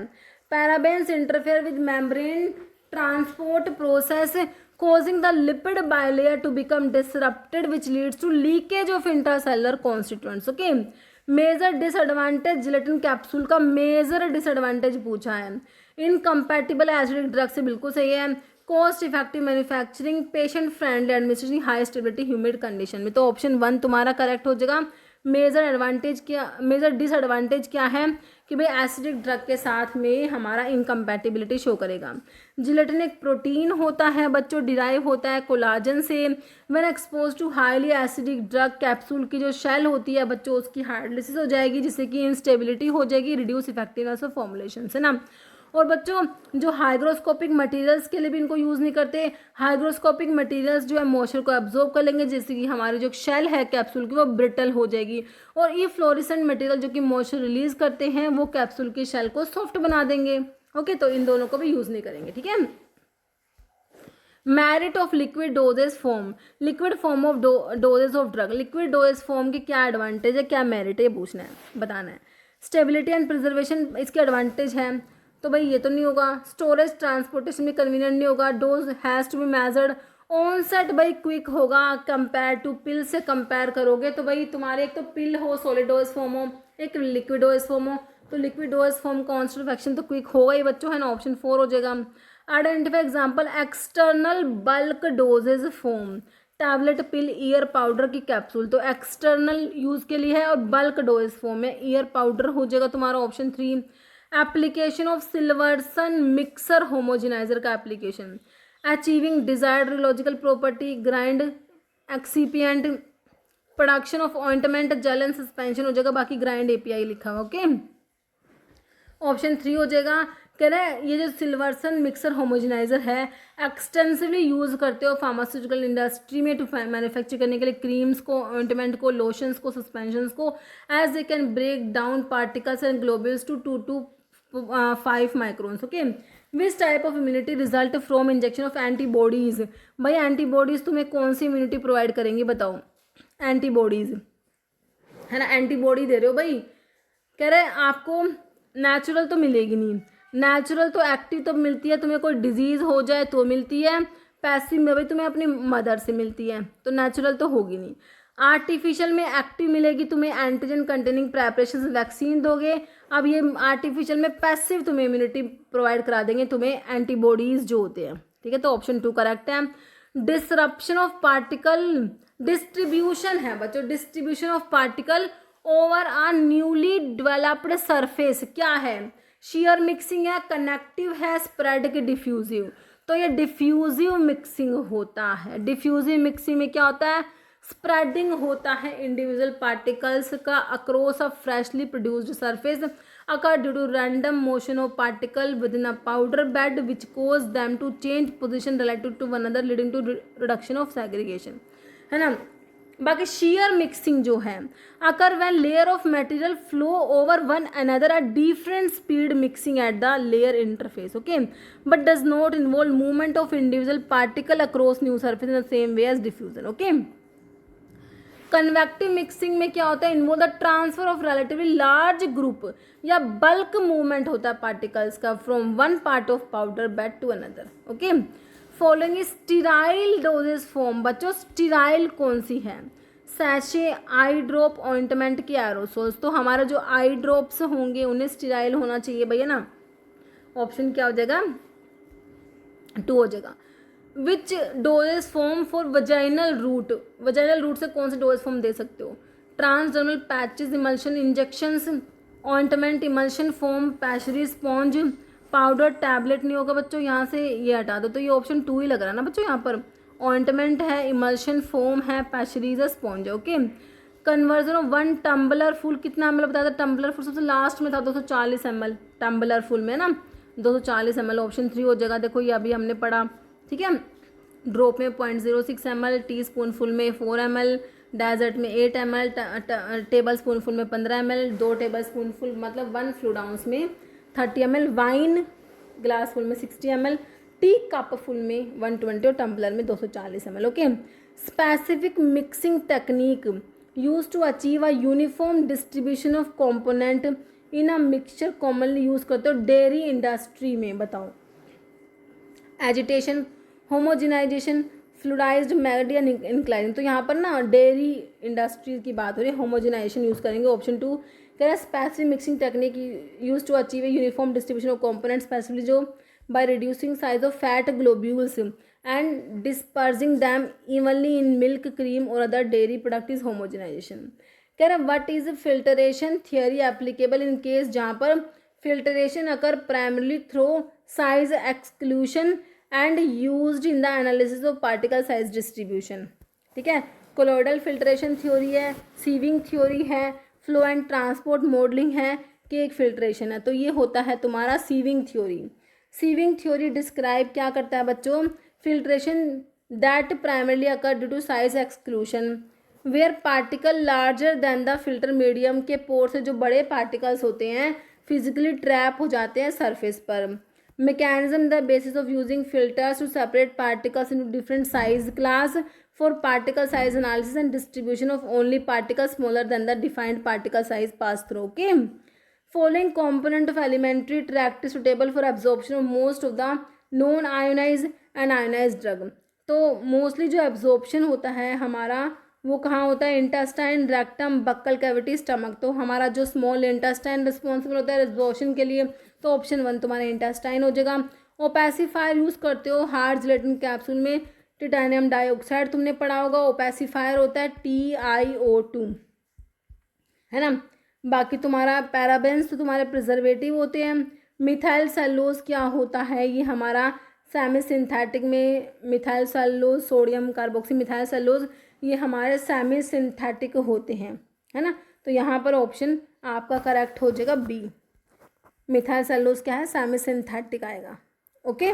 Parabens interfere with membrane transport process causing the lipid bilayer to become disrupted which leads to leakage of intracellular constituents. Okay, major disadvantage gelatin capsule का major disadvantage पूछा है। Incompatible acidic drug से बिल्कुल सही है। Cost effective manufacturing, patient friendly administration, high stability humid condition में। तो option 1 तुम्हारा करेक्ट हो जाएगा। मेजर डिसएडवांटेज क्या है कि भाई एसिडिक ड्रग के साथ में हमारा इनकम्पैटिबिलिटी शो करेगा। जिलेटिन एक प्रोटीन होता है बच्चों, डिराइव होता है कोलाजन से। When expose to highly acidic drug, capsule की जो शेल होती है बच्चों उसकी हाइड्रोलिसिस हो जाएगी, जिससे कि इंस्टेबिलिटी हो जाएगी, रिड्यूस इफेक्टिवनेस ऑफ फॉर्मुलेशन है ना। और बच्चों जो हाइग्रोस्कोपिक मटेरियल्स के लिए भी इनको यूज़ नहीं करते। हाइग्रोस्कोपिक मटेरियल्स जो है मॉइस्चर को एब्जॉर्ब कर लेंगे, जैसे कि हमारी जो शेल है कैप्सूल की वो ब्रिटल हो जाएगी। और ये फ्लोरेसेंट मटेरियल जो कि मॉइस्चर रिलीज करते हैं वो कैप्सूल की शेल को सॉफ्ट बना देंगे। ओके, तो इन दोनों को भी यूज़ नहीं करेंगे, ठीक है। Merit of liquid dosage form, liquid form of dosage of drug, liquid dosage form की क्या एडवांटेज है, क्या मेरिट है, ये पूछना है, बताना है। स्टेबिलिटी एंड प्रिजर्वेशन इसके एडवांटेज है, तो भाई ये तो नहीं होगा। स्टोरेज ट्रांसपोर्टेशन में कन्वीनियंट नहीं होगा। Dose has to be measured, onset भाई क्विक होगा कंपेयर टू पिल से कंपेयर करोगे तो भाई तुम्हारे एक तो पिल हो सॉलिड डोज फॉर्म हो, एक लिक्विड डोज फॉर्म हो, तो लिक्विड डोज फॉर्म का ऑनसेट ऑफ एक्शन तो क्विक होगा ही बच्चों, है ना। ऑप्शन 4 हो जाएगा। Identify example external bulk dosages form, tablet, pill, ear powder की कैप्सूल, तो एक्सटर्नल यूज के लिए है और बल्क डोज फॉर्म में ईयर पाउडर हो जाएगा तुम्हारा option 3। Application of Silverson mixer homogeniser का application, achieving desired rheological property, grind excipient, production of ointment, gel and suspension हो जाएगा, बाकी ग्राइंड API लिखा हुआ। ओके, ऑप्शन 3 हो जाएगा। कह रहे हैं ये जो सिल्वर्सन मिक्सर होमोजेनाइजर है एक्सटेंसिवली यूज करते हो फार्मास्यूटिकल इंडस्ट्री में टू मैन्युफैक्चर करने के लिए क्रीम्स को, ऑइंटमेंट को, लोशंस को, सस्पेंशंस को, as they can break down particles and globules to 2 to 5 microns. Okay, which type of immunity result from injection of antibodies, भाई एंटीबॉडीज तुम्हें कौन सी इम्यूनिटी प्रोवाइड करेंगी बताओ? एंटीबॉडीज है ना, एंटीबॉडी दे रहे हो भाई। कह रहे हैं आपको नेचुरल तो मिलेगी नहीं, नेचुरल तो एक्टिव तब मिलती है तुम्हें कोई डिजीज़ हो जाए तो मिलती है, पैसिव में भाई तुम्हें अपनी मदर से मिलती है, तो नेचुरल तो होगी नहीं। आर्टिफिशियल में एक्टिव मिलेगी तुम्हें, एंटीजन कंटेनिंग प्रेपरेशन वैक्सीन दोगे। अब ये आर्टिफिशियल में पैसिव तुम्हें इम्यूनिटी प्रोवाइड करा देंगे तुम्हें, एंटीबॉडीज जो होते हैं, ठीक है। तो ऑप्शन 2 करेक्ट है। डिसरप्शन ऑफ पार्टिकल, डिस्ट्रीब्यूशन है बच्चों, distribution of particle over a newly developed surface क्या है, शेयर मिक्सिंग है, कनेक्टिव है, स्प्रेड के डिफ्यूजिव। तो ये डिफ्यूजिव मिक्सिंग होता है। डिफ्यूजिव मिक्सिंग में क्या होता है, स्प्रेडिंग होता है इंडिविजुअल पार्टिकल्स का across a freshly produced surface occur due to random motion of particle within a powder bed which cause them to change position relative to one other leading to reduction of segregation, है ना। बाकी shear mixing जो है occur when layer of material flow over one another at different speed mixing at the layer interface, okay, but does not involve movement of individual particle across new surface in the same way as diffusion, okay। Convective mixing में क्या होता है, involve the transfer of relatively large group या bulk movement होता है particles का from one part of powder bed to another, okay. Following sterile dosage form, बच्चों sterile कौन सी है, सैशे, आई ड्रॉप, ऑइंटमेंट की एरोसोल्स। तो हमारा जो आई ड्रॉप्स होंगे उन्हें स्टीराइल होना चाहिए भैया ना। ऑप्शन क्या हो जाएगा, 2 हो जाएगा। Which dosages form for vaginal route, vaginal route से कौन से डोजेस फॉर्म दे सकते हो, transdermal patches, emulsion injections, ointment, emulsion form, pessary sponge, powder, tablet नहीं होगा बच्चों, यहाँ से ये हटा दो। तो ये ऑप्शन 2 ही लग रहा है ना बच्चों, यहाँ पर ऑइंटमेंट है, इमल्शन फॉर्म है, पैशरीज है, स्पॉन्ज है, okay. Conversion of 1 tumbler full, कितना ml बताया था, टम्बलर फुल सबसे लास्ट में था 240 ml टम्बलर फुल में ना, 240 ml ऑप्शन 3 हो जाएगा। देखो ये अभी हमने पढ़ा, ठीक है। ड्रॉप में 0.06 ml, टी स्पून फुल में 4 ml, डेजर्ट में 8 ml, टेबल स्पून फुल में 15 ml, 2 टेबल स्पून फुल मतलब 1 फ्लूइड आउंस में 30 ml, वाइन ग्लास फुल में 60 ml, टी कप फुल में 120 और टम्बलर में 240 ml, okay. Specific mixing technique use to achieve a uniform distribution of component in a mixture commonly use करते हो dairy industry में, बताओ। Agitation, homogenization, fluidized magnetic या inclining. तो यहाँ पर ना डेयरी इंडस्ट्री की बात हो रही है, होमोजिनाइजेशन यूज़ करेंगे। ऑप्शन 2 कह रहा है specific mixing technique use to achieve uniform distribution of component specifically जो by reducing size of fat globules and dispersing them evenly in milk, cream और other dairy product is homogenisation. कह रहा है what is filtration theory applicable in case जहाँ पर filtration occur primarily through size exclusion and used in the analysis of particle size distribution, ठीक है। Colloidal filtration theory है, sieving theory है, flow and transport modelling है, cake filtration है। तो ये होता है तुम्हारा sieving theory. Sieving theory describe क्या करता है बच्चों, filtration that primarily occur due to size exclusion where particle larger than the filter medium के पोर से जो बड़े पार्टिकल्स होते हैं फिजिकली ट्रैप हो जाते हैं सरफेस पर। mechanism the basis of using filters to separate particles into different size class for particle size analysis and distribution of only particles smaller than the defined particle size pass through, okay। Following component of elementary tract is suitable for absorption of most of the non ionized and ionized drug। तो mostly जो absorption होता है हमारा वो कहाँ होता है, intestine, rectum, buccal cavity, stomach. तो हमारा जो स्मॉल इंटेस्टाइन रिस्पॉन्सिबल होता है एब्जॉर्प्शन के लिए, तो ऑप्शन 1 तुम्हारा इंटेस्टाइन हो जाएगा। ओपेसिफायर यूज़ करते हो हार्ड जिलेटिन कैप्सूल में, टाइटेनियम डाइऑक्साइड तुमने पढ़ा होगा, ओपेसिफायर होता है TiO2, है ना। बाकी तुम्हारा पैराबेंस तो तुम्हारे प्रिजर्वेटिव होते हैं। मिथाइल सेलुलोज क्या होता है, ये हमारा सेमी सिंथेटिक में methyl cellulose, sodium carboxy methyl cellulose ये हमारे सेमी सिंथेटिक होते हैं, है ना। तो यहाँ पर ऑप्शन आपका करेक्ट हो जाएगा B, मिथाइल सेलुलोज क्या है, सेमी सिंथेटिक आएगा, ओके।